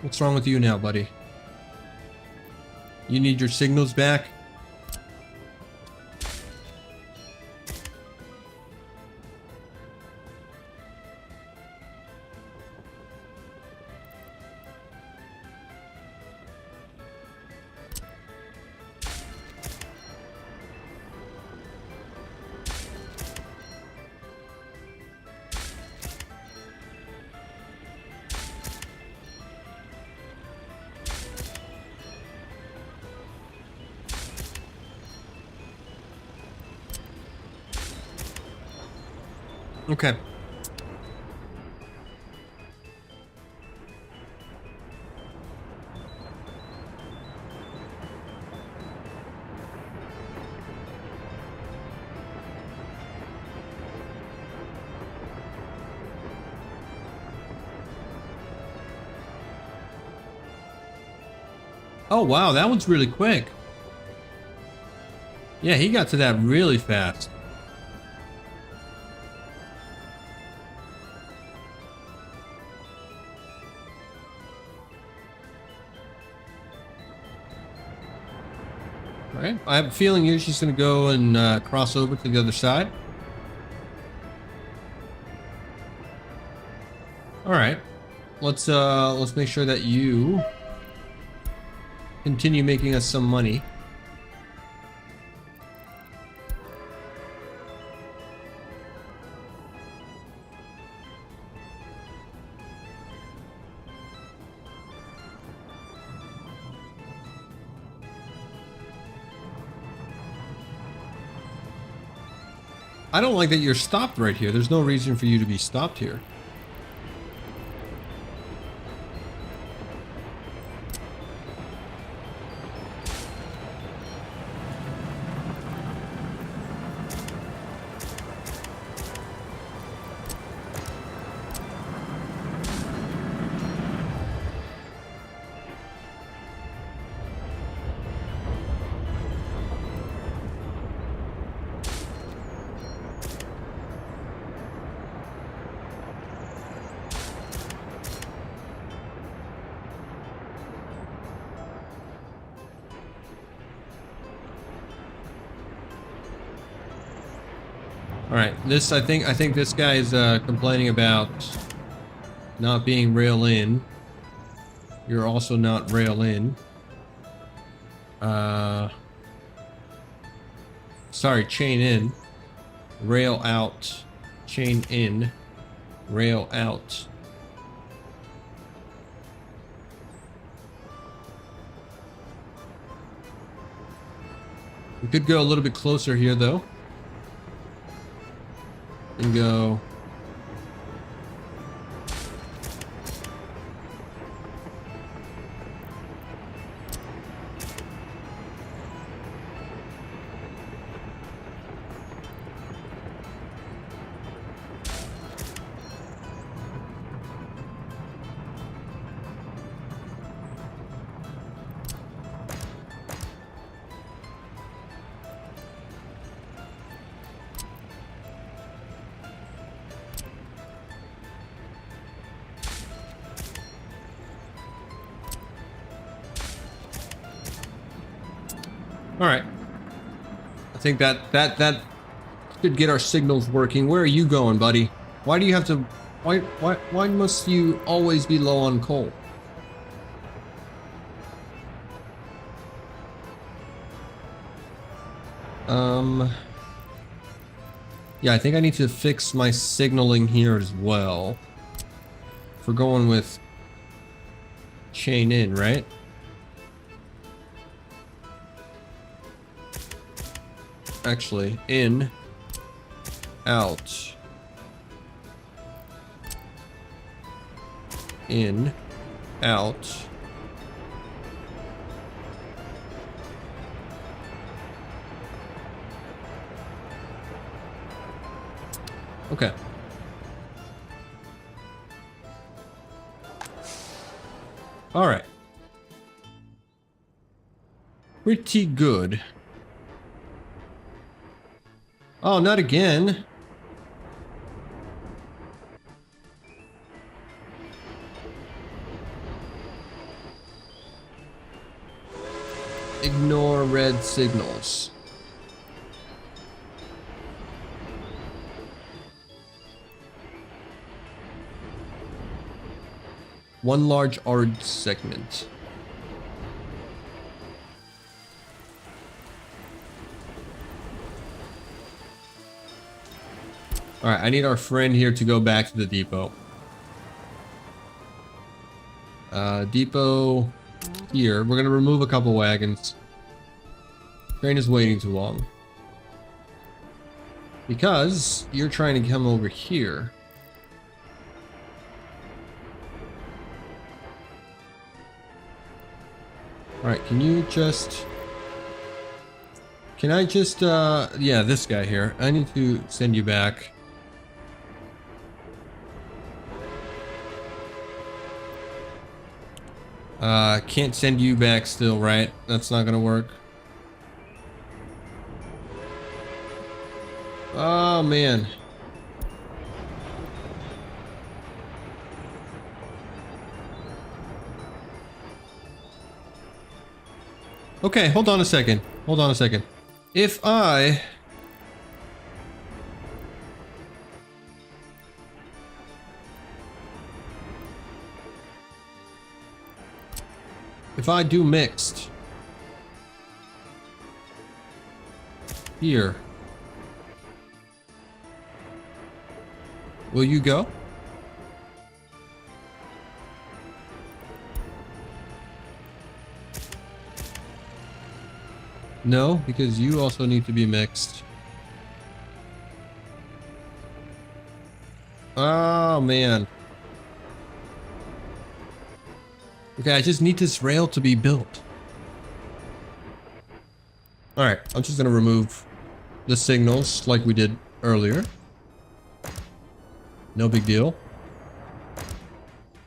S1: What's wrong with you now, buddy? You need your signals back? Okay. Oh, wow, that one's really quick. Yeah, he got to that really fast. All right, I have a feeling you're just gonna go and cross over to the other side. All right, let's make sure that you continue making us some money. I don't like that you're stopped right here. There's no reason for you to be stopped here. All right, this I think this guy is complaining about not being rail in. You're also not rail in. Sorry, chain in, rail out, chain in, rail out. We could go a little bit closer here though. And go. All right. I think that should get our signals working. Where are you going, buddy? Why do you have to? Why must you always be low on coal? Yeah, I think I need to fix my signaling here as well. If we're going with chain in, right? Actually, in, out, in, out. Okay. All right. Pretty good. Oh, not again. Ignore red signals. One large orange segment. All right, I need our friend here to go back to the depot. Depot here. We're gonna remove a couple wagons. Train is waiting too long. Because you're trying to come over here. Alright, can I just, yeah, this guy here. I need to send you back. Can't send you back still, right? That's not gonna work. Oh, man. Okay, hold on a second. Hold on a second. If I do mixed here, will you go? No, because you also need to be mixed. Oh, man. Okay, I just need this rail to be built. Alright, I'm just gonna remove the signals like we did earlier. No big deal.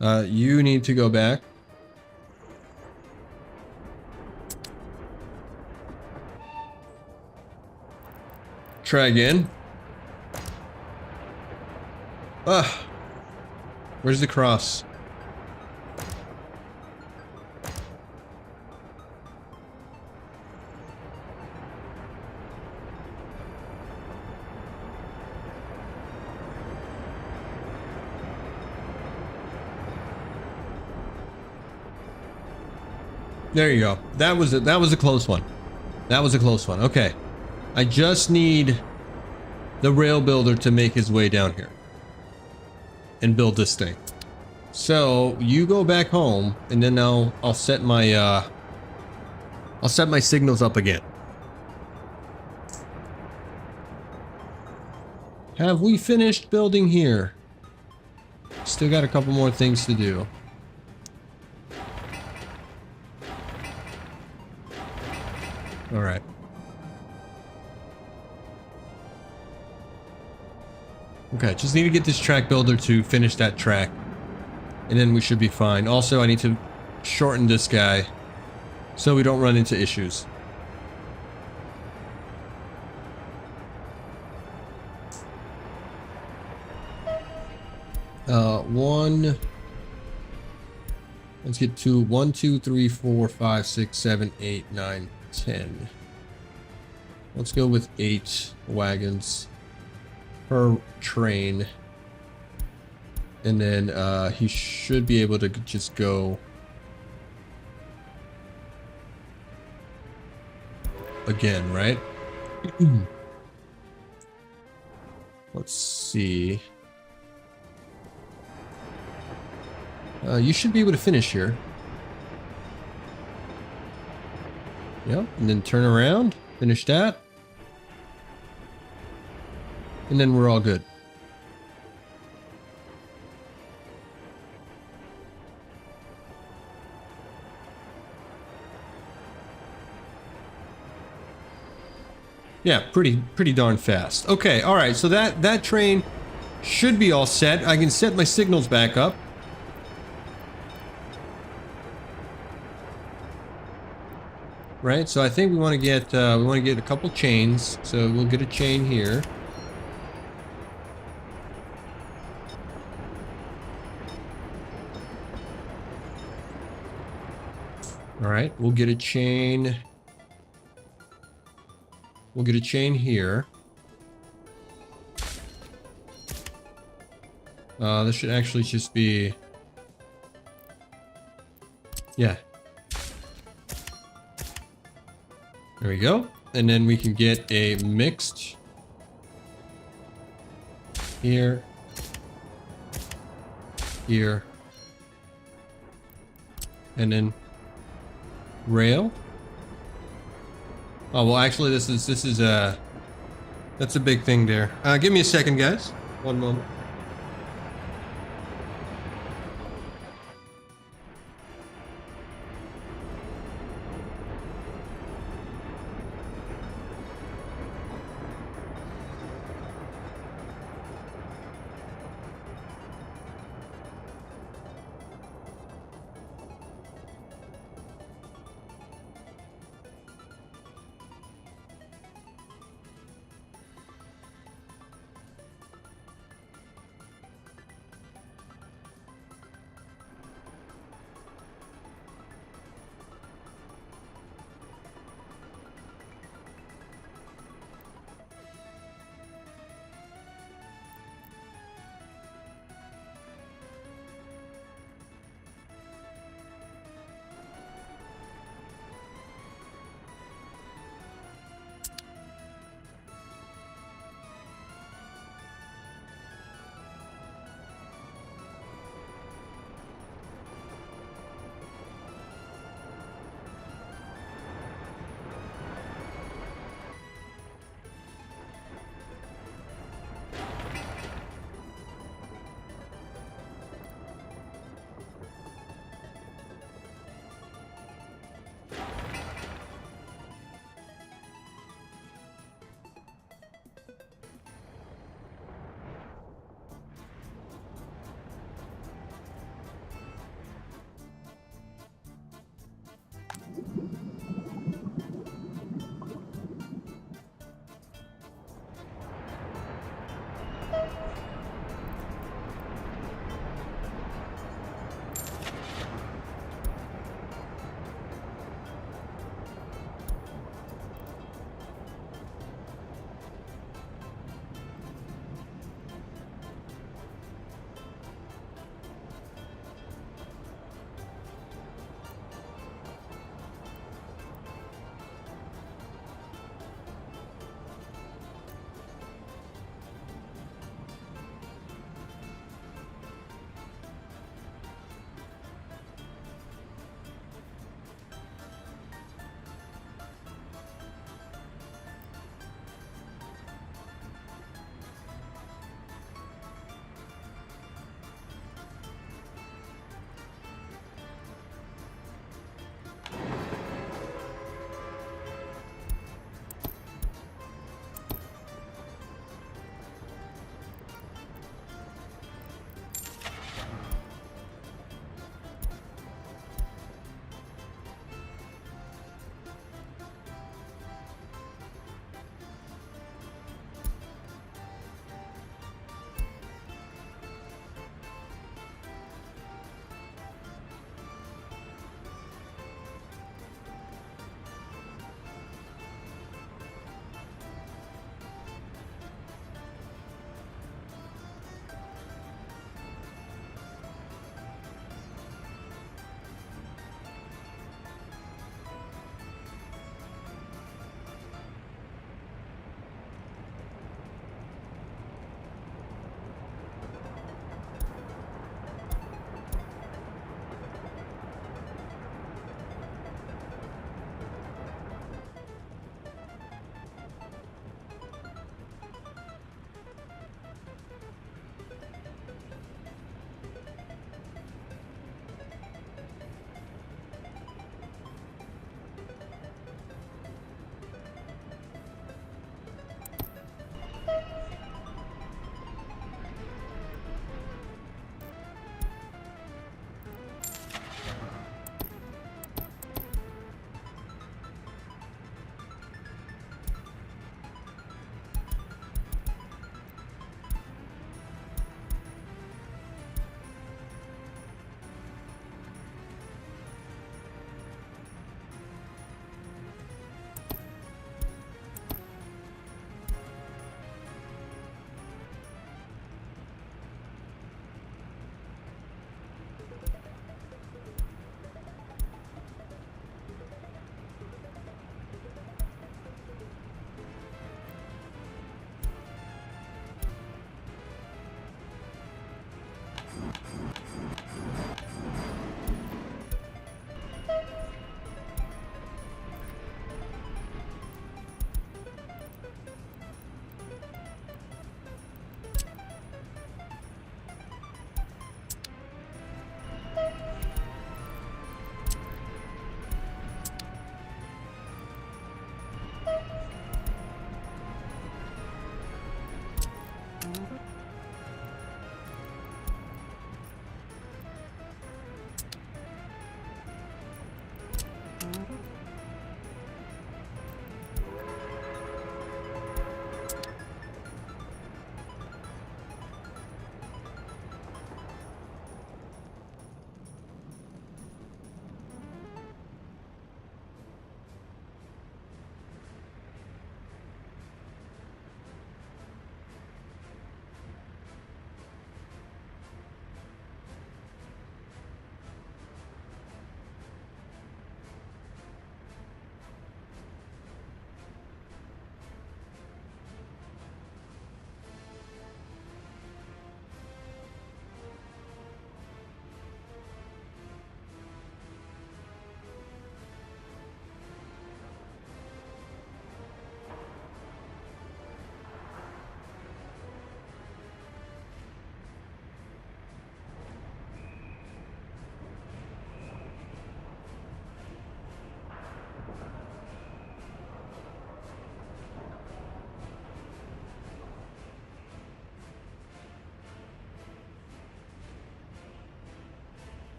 S1: You need to go back. Try again. Where's the cross? There you go. That was a close one. That was a close one. Okay. I just need the rail builder to make his way down here and build this thing. So you go back home, and then I'll set my signals up again. Have we finished building here? Still got a couple more things to do. All right. Okay, just need to get this track builder to finish that track, and then we should be fine. Also, I need to shorten this guy so we don't run into issues. Let's get to 1, 2, 3, 4, 5, 6, 7, 8, 9, 10. Let's go with 8 wagons per train, and then he should be able to just go again, right? Let's see. You should be able to finish here. Yep, and then turn around, finish that. And then we're all good. Yeah, pretty darn fast. Okay, all right. So that train should be all set. I can set my signals back up. Right. So I think we want to get a couple chains. So we'll get a chain here. All right, we'll get a chain. We'll get a chain here. This should actually just be... Yeah. There we go. And then we can get a mixed here, here, and then rail. Oh, well, actually, this is That's a big thing there. Give me a second, guys. One moment.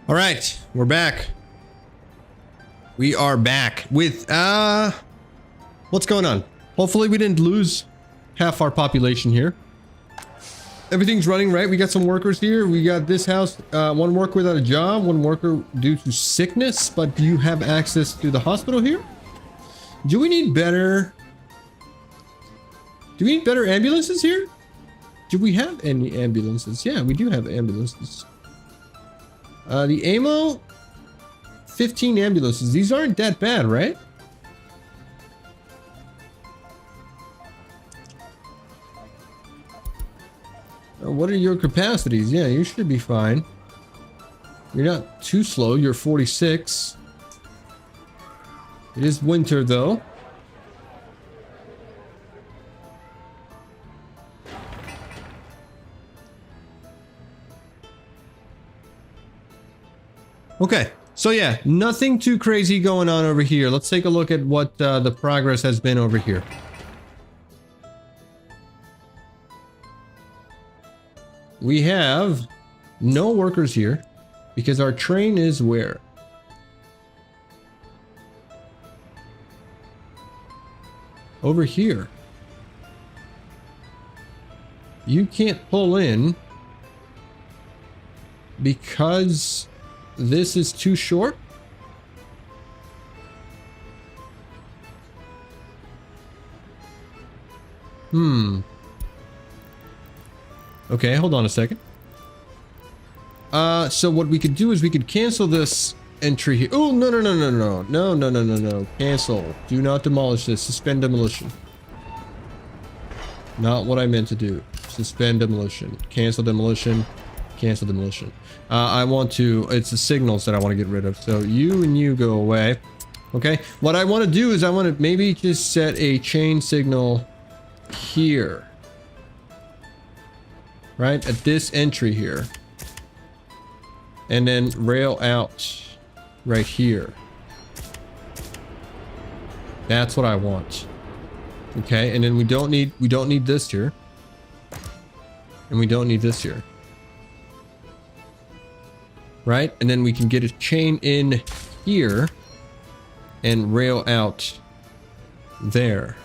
S1: All right, we're back. We are back with, what's going on? Hopefully we didn't lose half our population here. Everything's running right. We got some workers here. We got this house, one worker without a job, one worker due to sickness, but do you have access to the hospital here? Do we need better ambulances here? Do we have any ambulances? Yeah, we do have ambulances. The ammo, 15 ambulances. These aren't that bad, right? What are your capacities? Yeah, you should be fine. You're not too slow. You're 46. It is winter, though. Okay, so yeah, nothing too crazy going on over here. Let's take a look at what the progress has been over here. We have no workers here because our train is where? Over here. You can't pull in because this is too short? Okay, hold on a second. So what we could do is we could cancel this entry here. Oh, no. Cancel. Do not demolish this. Suspend demolition. Not what I meant to do. Suspend demolition. Cancel demolition. Cancel demolition. I want to, it's the signals that I want to get rid of. So you and you go away. Okay. What I want to do is I want to maybe just set a chain signal here. Right? At this entry here. And then rail out right here. That's what I want. Okay. And then we don't need this here. And we don't need this here. Right? And then we can get a chain in here and rail out there.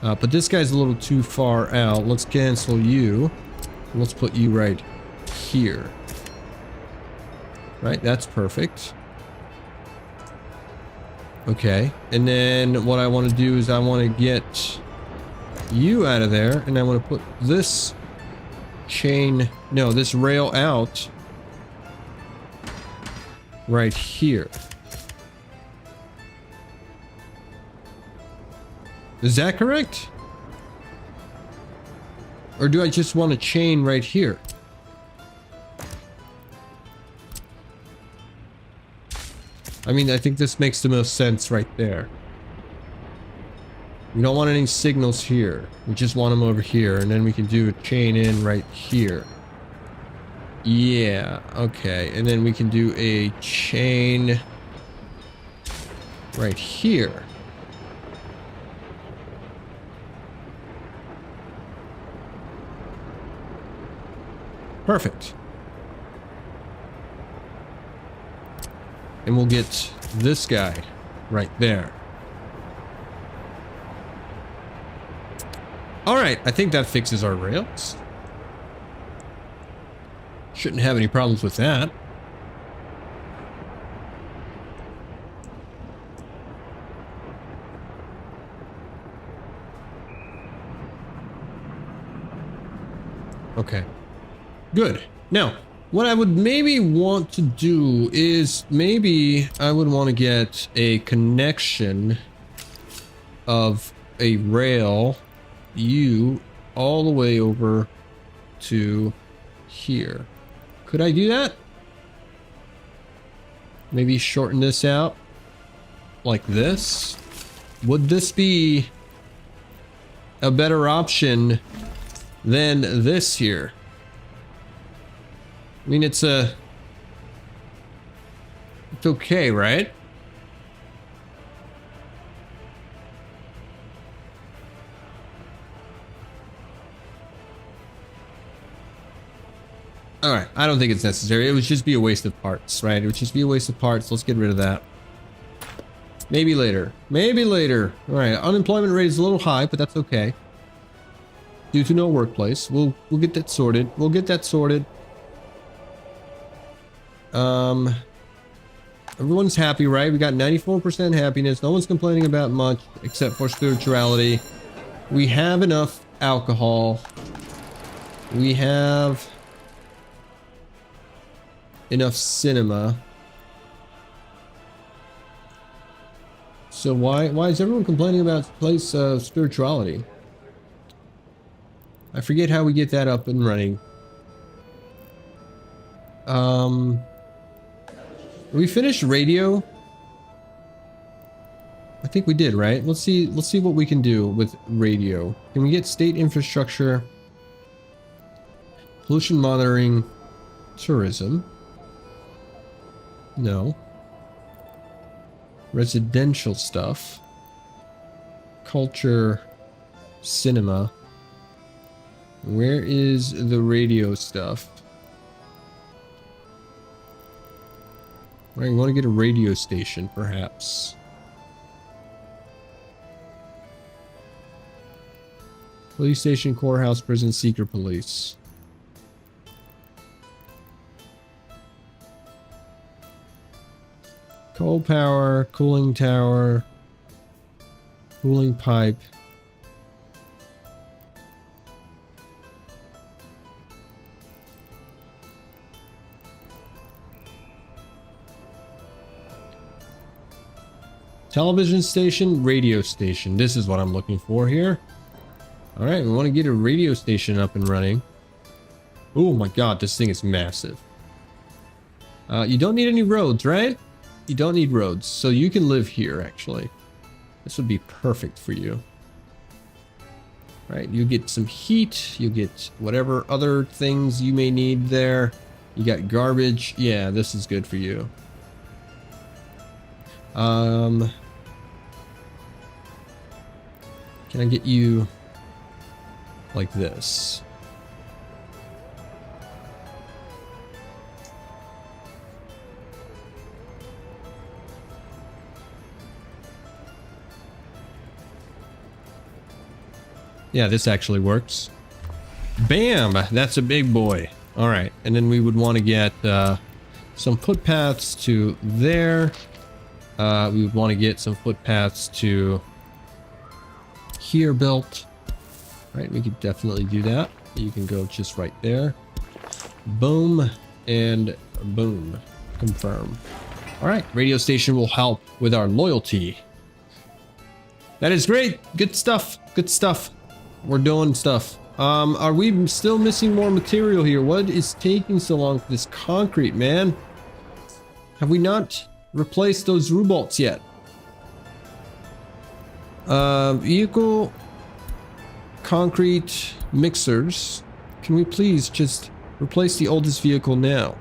S1: But this guy's a little too far out. Let's cancel you. Let's put you right here. Right? That's perfect. Okay. And then what I want to do is I want to get you out of there and I want to put this chain, no, this rail out right here. Is that correct? Or do I just want a chain right here? I mean, I think this makes the most sense right there. We don't want any signals here. We just want them over here. And then we can do a chain in right here. Yeah, okay. And then we can do a chain right here. Perfect. And we'll get this guy right there. All right, I think that fixes our rails. Shouldn't have any problems with that. Okay. Good. Now, what I would maybe want to do is maybe I would want to get a connection of a rail you all the way over to here. Could I do that? Maybe shorten this out like this? Would this be a better option than this here? I mean, it's okay, right? All right, I don't think it's necessary. It would just be a waste of parts, right? It would just be a waste of parts. Let's get rid of that. Maybe later. Maybe later. All right, unemployment rate is a little high, but that's okay. Due to no workplace. We'll get that sorted. We'll get that sorted. Everyone's happy, right? We got 94% happiness. No one's complaining about much except for spirituality. We have enough alcohol. We have enough cinema. So why is everyone complaining about place spirituality? I forget how we get that up and running. We finished radio. I think we did, right? Let's see what we can do with radio. Can we get state infrastructure, pollution monitoring, tourism? No. Residential stuff, culture, cinema. Where is the radio stuff? Right, we want to get a radio station, perhaps. Police station, courthouse, prison, secret police. Coal power, cooling tower, cooling pipe. Television station, radio station. This is what I'm looking for here. All right, we want to get a radio station up and running. Oh my god, this thing is massive. You don't need any roads, right? You don't need roads, so you can live here, actually. This would be perfect for you. All right, you get some heat, you get whatever other things you may need there. You got garbage. Yeah, this is good for you. Can I get you like this? Yeah, this actually works. Bam! That's a big boy. All right, and then we would want to get some footpaths to there. We would want to get some footpaths to here built. Right, we could definitely do that. You can go just right there. Boom and boom. Confirm. All right, radio station will help with our loyalty. That is great. Good stuff. Good stuff. We're doing stuff. Are we still missing more material here? What is taking so long for this concrete, man? Have we not replaced those rue-bolts yet? Vehicle concrete mixers. Can we please just replace the oldest vehicle now?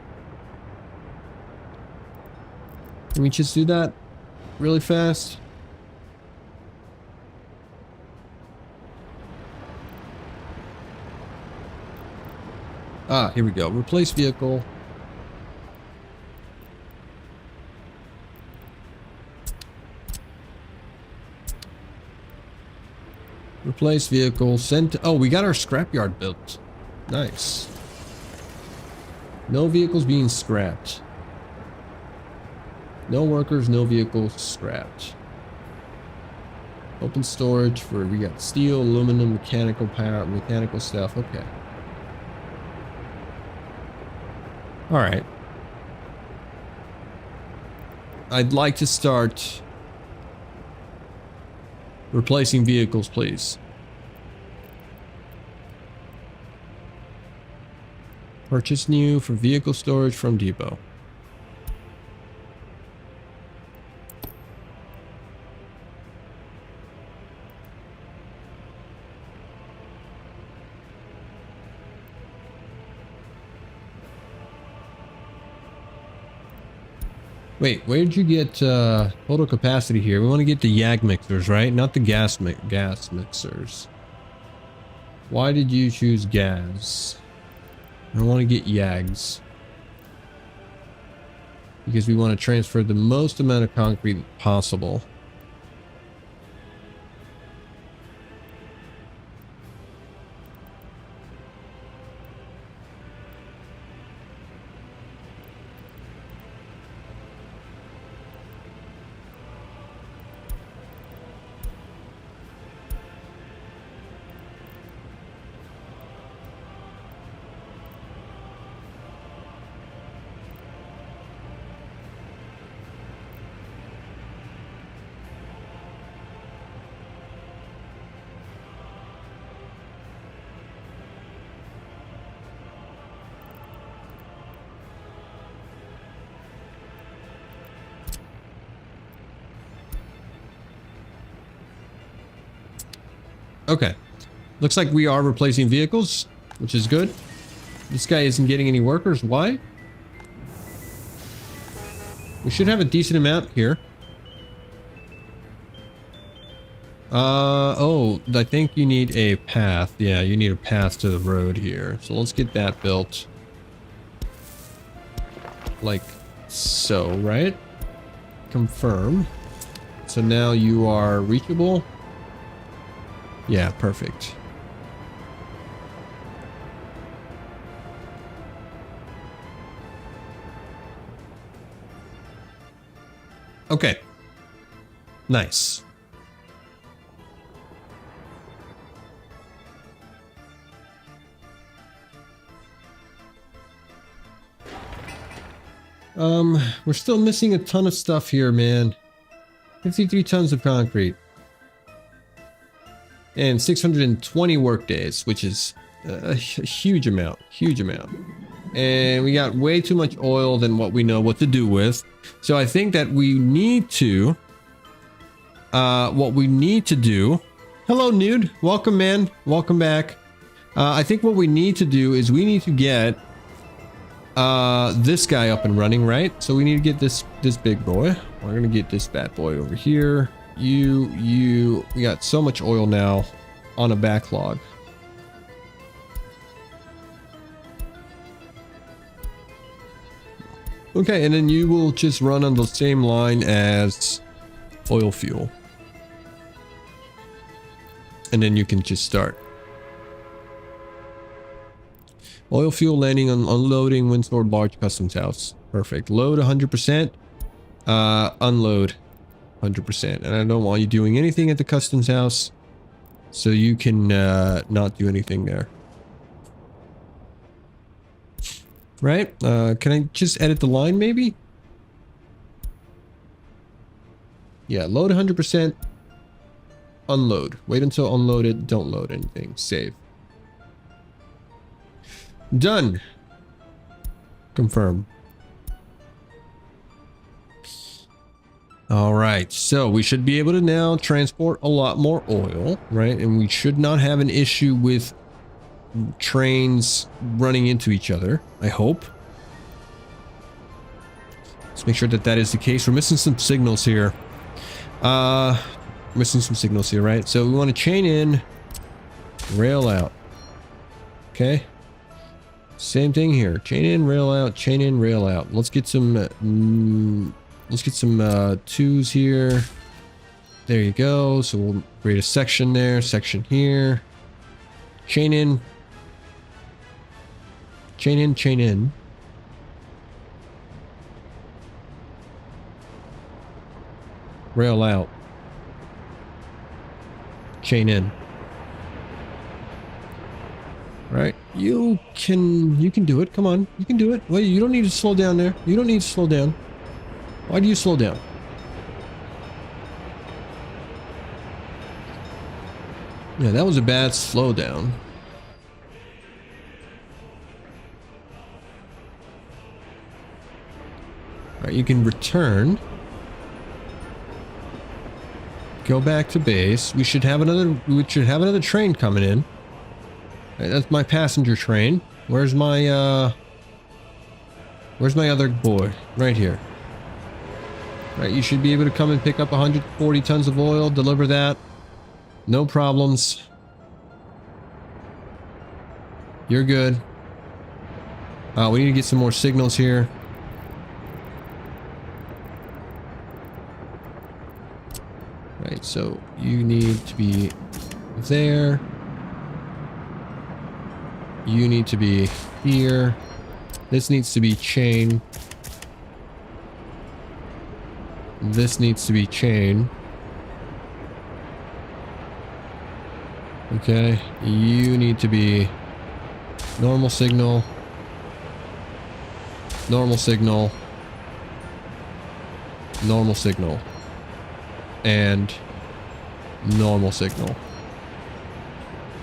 S1: Can we just do that really fast? Ah, here we go. Replace vehicle. Replace vehicle. Send to, oh, we got our scrapyard built. Nice. No vehicles being scrapped. No workers, no vehicles scrapped. Open storage for, we got steel, aluminum, mechanical power, mechanical stuff. Okay. All right. I'd like to start replacing vehicles, please. Purchase new for vehicle storage from depot. Wait, where did you get total capacity here? We want to get the YAG mixers, right? Not the gas mixers. Why did you choose gas? I want to get Yags. Because we want to transfer the most amount of concrete possible. Okay. Looks like we are replacing vehicles, which is good. This guy isn't getting any workers. Why? We should have a decent amount here. Oh, I think you need a path. Yeah, you need a path to the road here. So let's get that built. Like so, right? Confirm. So now you are reachable. Yeah, perfect. Okay. Nice. We're still missing a ton of stuff here, man. 53 tons of concrete. And 620 work days, which is a huge amount. Huge amount. And we got way too much oil than what we know what to do with. So I think that we need to... what we need to do... Hello, Nude. Welcome, man. Welcome back. I think what we need to do is we need to get... this guy up and running, right? So we need to get this big boy. We're gonna get this bad boy over here. We got so much oil now on a backlog. Okay, and then you will just run on the same line as oil fuel. And then you can just start. Oil fuel landing on unloading when stored large customs house. Perfect. Load 100%. Unload 100%. And I don't want you doing anything at the customs house. So you can not do anything there. Right? Can I just edit the line maybe? Yeah, load 100%. Unload. Wait until unloaded. Don't load anything. Save. Done. Confirm. All right, so we should be able to now transport a lot more oil, right? And we should not have an issue with trains running into each other, I hope. Let's make sure that that is the case. We're missing some signals here. Missing some signals here, right? So we want to chain in, rail out. Okay. Same thing here. Chain in, rail out, chain in, rail out. Let's get some twos here. There you go. So we'll create a section there, section here. Chain in. Chain in, chain in. Rail out. Chain in. Right? You can do it. Come on. You can do it. Wait, you don't need to slow down there. You don't need to slow down. Why do you slow down? Yeah, that was a bad slowdown. Alright, you can return. Go back to base. We should have another train coming in. That's my passenger train. Where's my other boy? Right here. Right, you should be able to come and pick up 140 tons of oil, deliver that. No problems. You're good. We need to get some more signals here. Right, so you need to be there. You need to be here. This needs to be chain. This needs to be chain. Okay, you need to be normal signal. Normal signal. Normal signal. And normal signal.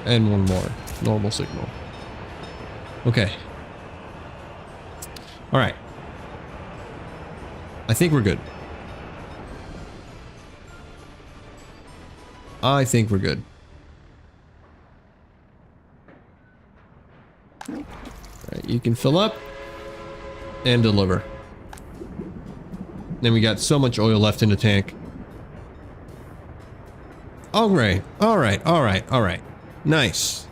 S1: And one more. Normal signal. Okay. All right. I think we're good. I think we're good. All right, you can fill up and deliver. Then we got so much oil left in the tank. All right. All right. All right. All right. Nice.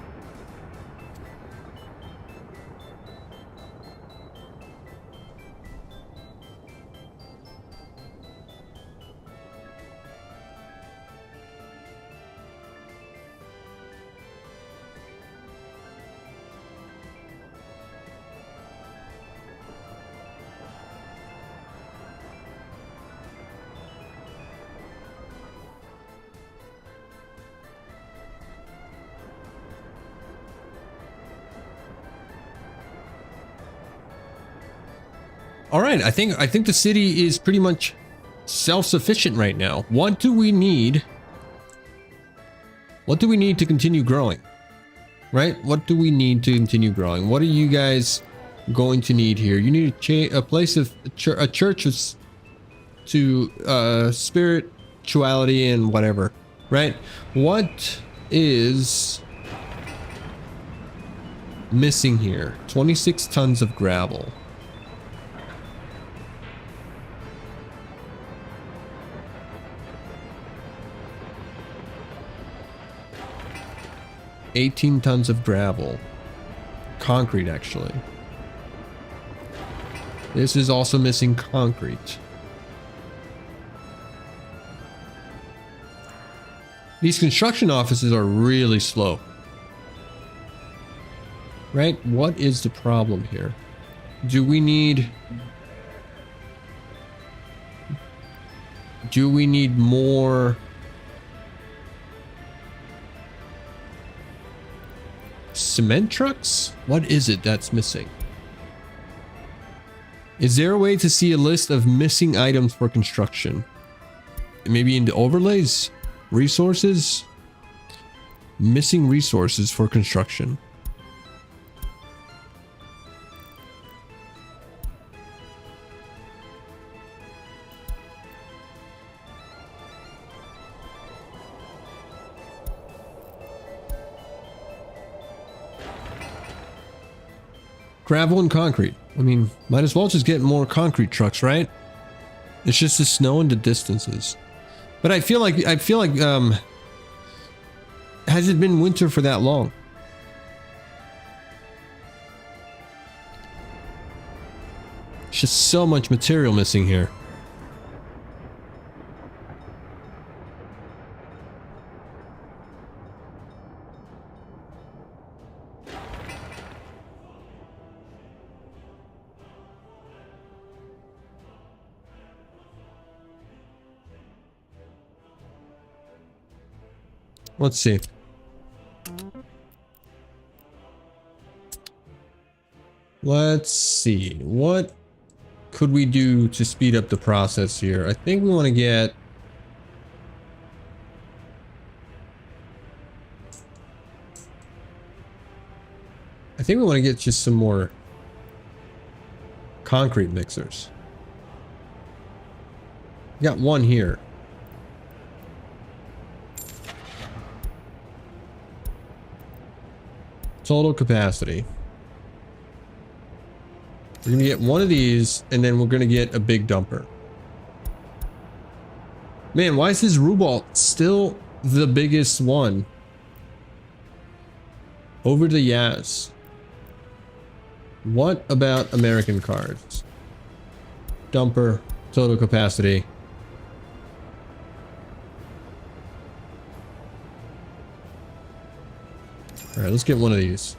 S1: All right, I think the city is pretty much self-sufficient right now. What do we need? What do we need to continue growing? Right? What do we need to continue growing? What are you guys going to need here? You need a place of a church of spirituality and whatever, right? What is missing here? 26 tons of gravel. $18 tons of gravel. Concrete, actually. This is also missing concrete. These construction offices are really slow. Right? What is the problem here? Do we need more cement trucks? What is it that's missing? Is there a way to see a list of missing items for construction? Maybe in the overlays? Resources? Missing resources for construction. Gravel and concrete. I mean, might as well just get more concrete trucks, right? It's just the snow and the distances. But I feel like has it been winter for that long? It's just so much material missing here. Let's see. Let's see. What could we do to speed up the process here? I think we want to get... I think we want to get just some more concrete mixers. We got one here. Total capacity. We're gonna get one of these, and then we're gonna get a big dumper. Man, why is this Rubalt still the biggest one? Over the Yaz. What about American cars? Dumper, total capacity. All right, let's get one of these.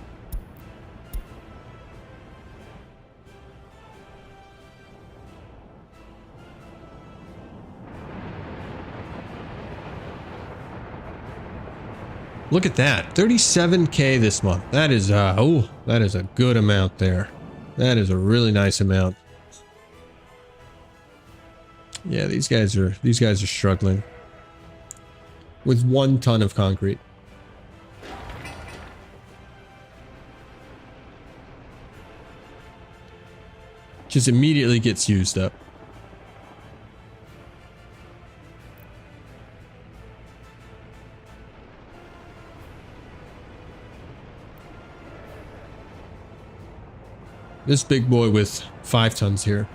S1: Look at that, 37K this month. That is oh, that is a good amount there. That is a really nice amount. Yeah, these guys are struggling with 1 ton of concrete. Just immediately gets used up. This big boy with 5 tons here.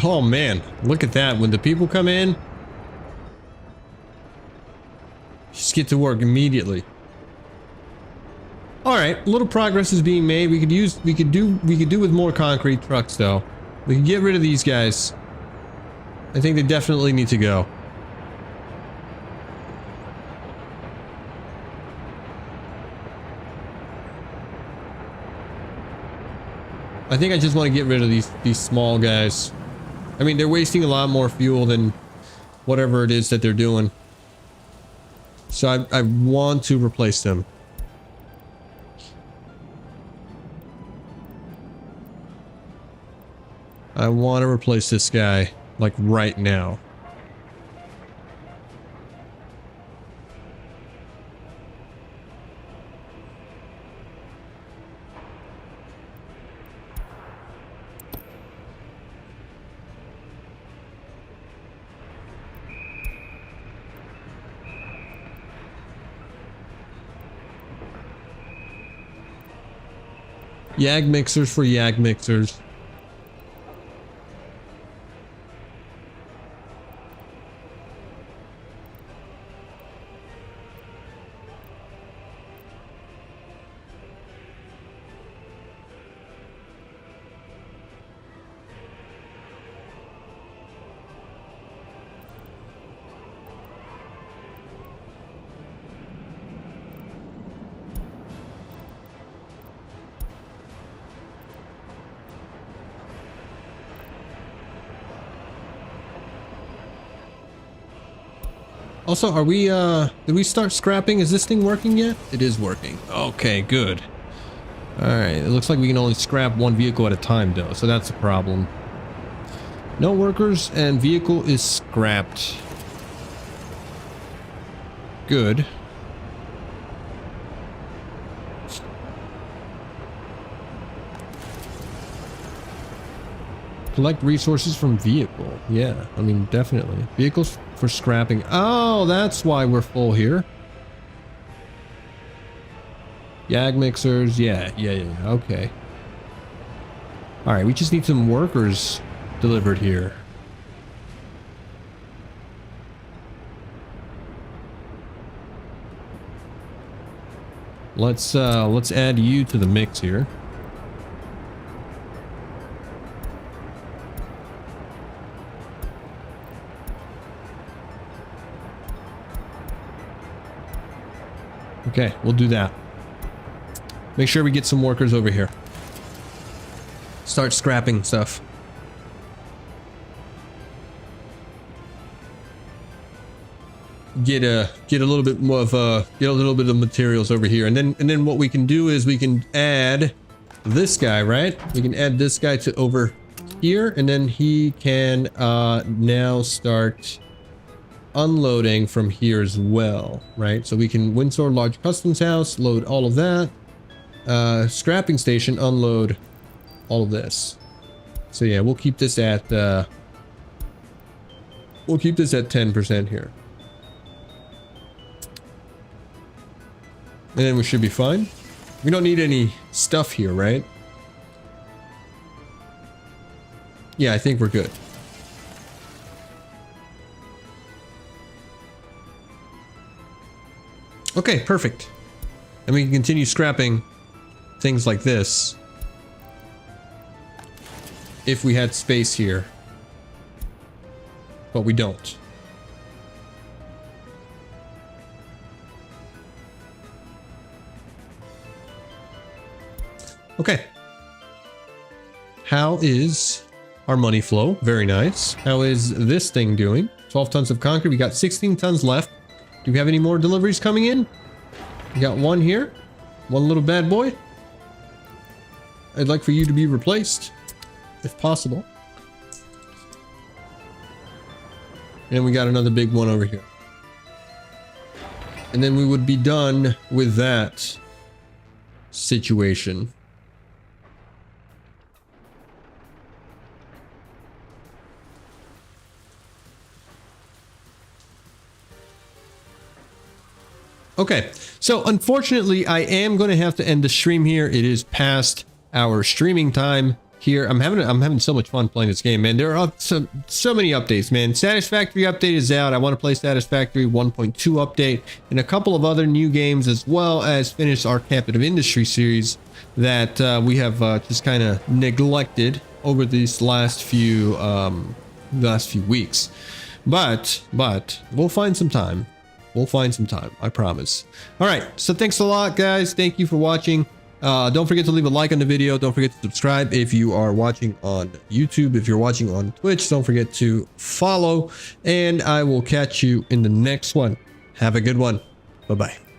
S1: Oh man, look at that. When the people come in, just get to work immediately. All right, a little progress is being made. We could do with more concrete trucks though. We can get rid of these guys. I think they definitely need to go. I think I just want to get rid of these small guys. I mean, they're wasting a lot more fuel than whatever it is that they're doing. So I want to replace them. I want to replace this guy, like right now. Yag mixers for yag mixers. Also, are we, did we start scrapping? Is this thing working yet? It is working. Okay, good. Alright, it looks like we can only scrap 1 vehicle at a time though, so that's a problem. No workers and vehicle is scrapped. Good. Collect resources from vehicle. Yeah, I mean, definitely. Vehicles for scrapping. Oh, that's why we're full here. Yag mixers. Yeah. Okay. All right, we just need some workers delivered here. Let's add you to the mix here. Okay, we'll do that. Make sure we get some workers over here. Start scrapping stuff. Get a little bit more of get a little bit of materials over here, and then what we can do is we can add this guy, right? We can add this guy to over here, and then he can now start unloading from here as well, right? So we can Windsor large customs house, load all of that, scrapping station, unload all of this. So yeah, we'll keep this at We'll keep this at 10% here. And then we should be fine. We don't need any stuff here, right? Yeah, I think we're good. Okay, perfect. And we can continue scrapping things like this if we had space here. But we don't. Okay. How is our money flow? Very nice. How is this thing doing? 12 tons of concrete. We got 16 tons left. Do we have any more deliveries coming in? We got one here. One little bad boy. I'd like for you to be replaced, if possible. And we got another big one over here. And then we would be done with that situation. Okay, so unfortunately, I am going to have to end the stream here. It is past our streaming time here. I'm having so much fun playing this game, man. There are so many updates, man. Satisfactory update is out. I want to play Satisfactory 1.2 update and a couple of other new games, as well as finish our Captive Industry series that we have just kind of neglected over these last few weeks. But we'll find some time. We'll find some time, I promise. All right, so thanks a lot, guys. Thank you for watching. Don't forget to leave a like on the video. Don't forget to subscribe if you are watching on YouTube. If you're watching on Twitch, don't forget to follow. And I will catch you in the next one. Have a good one. Bye-bye.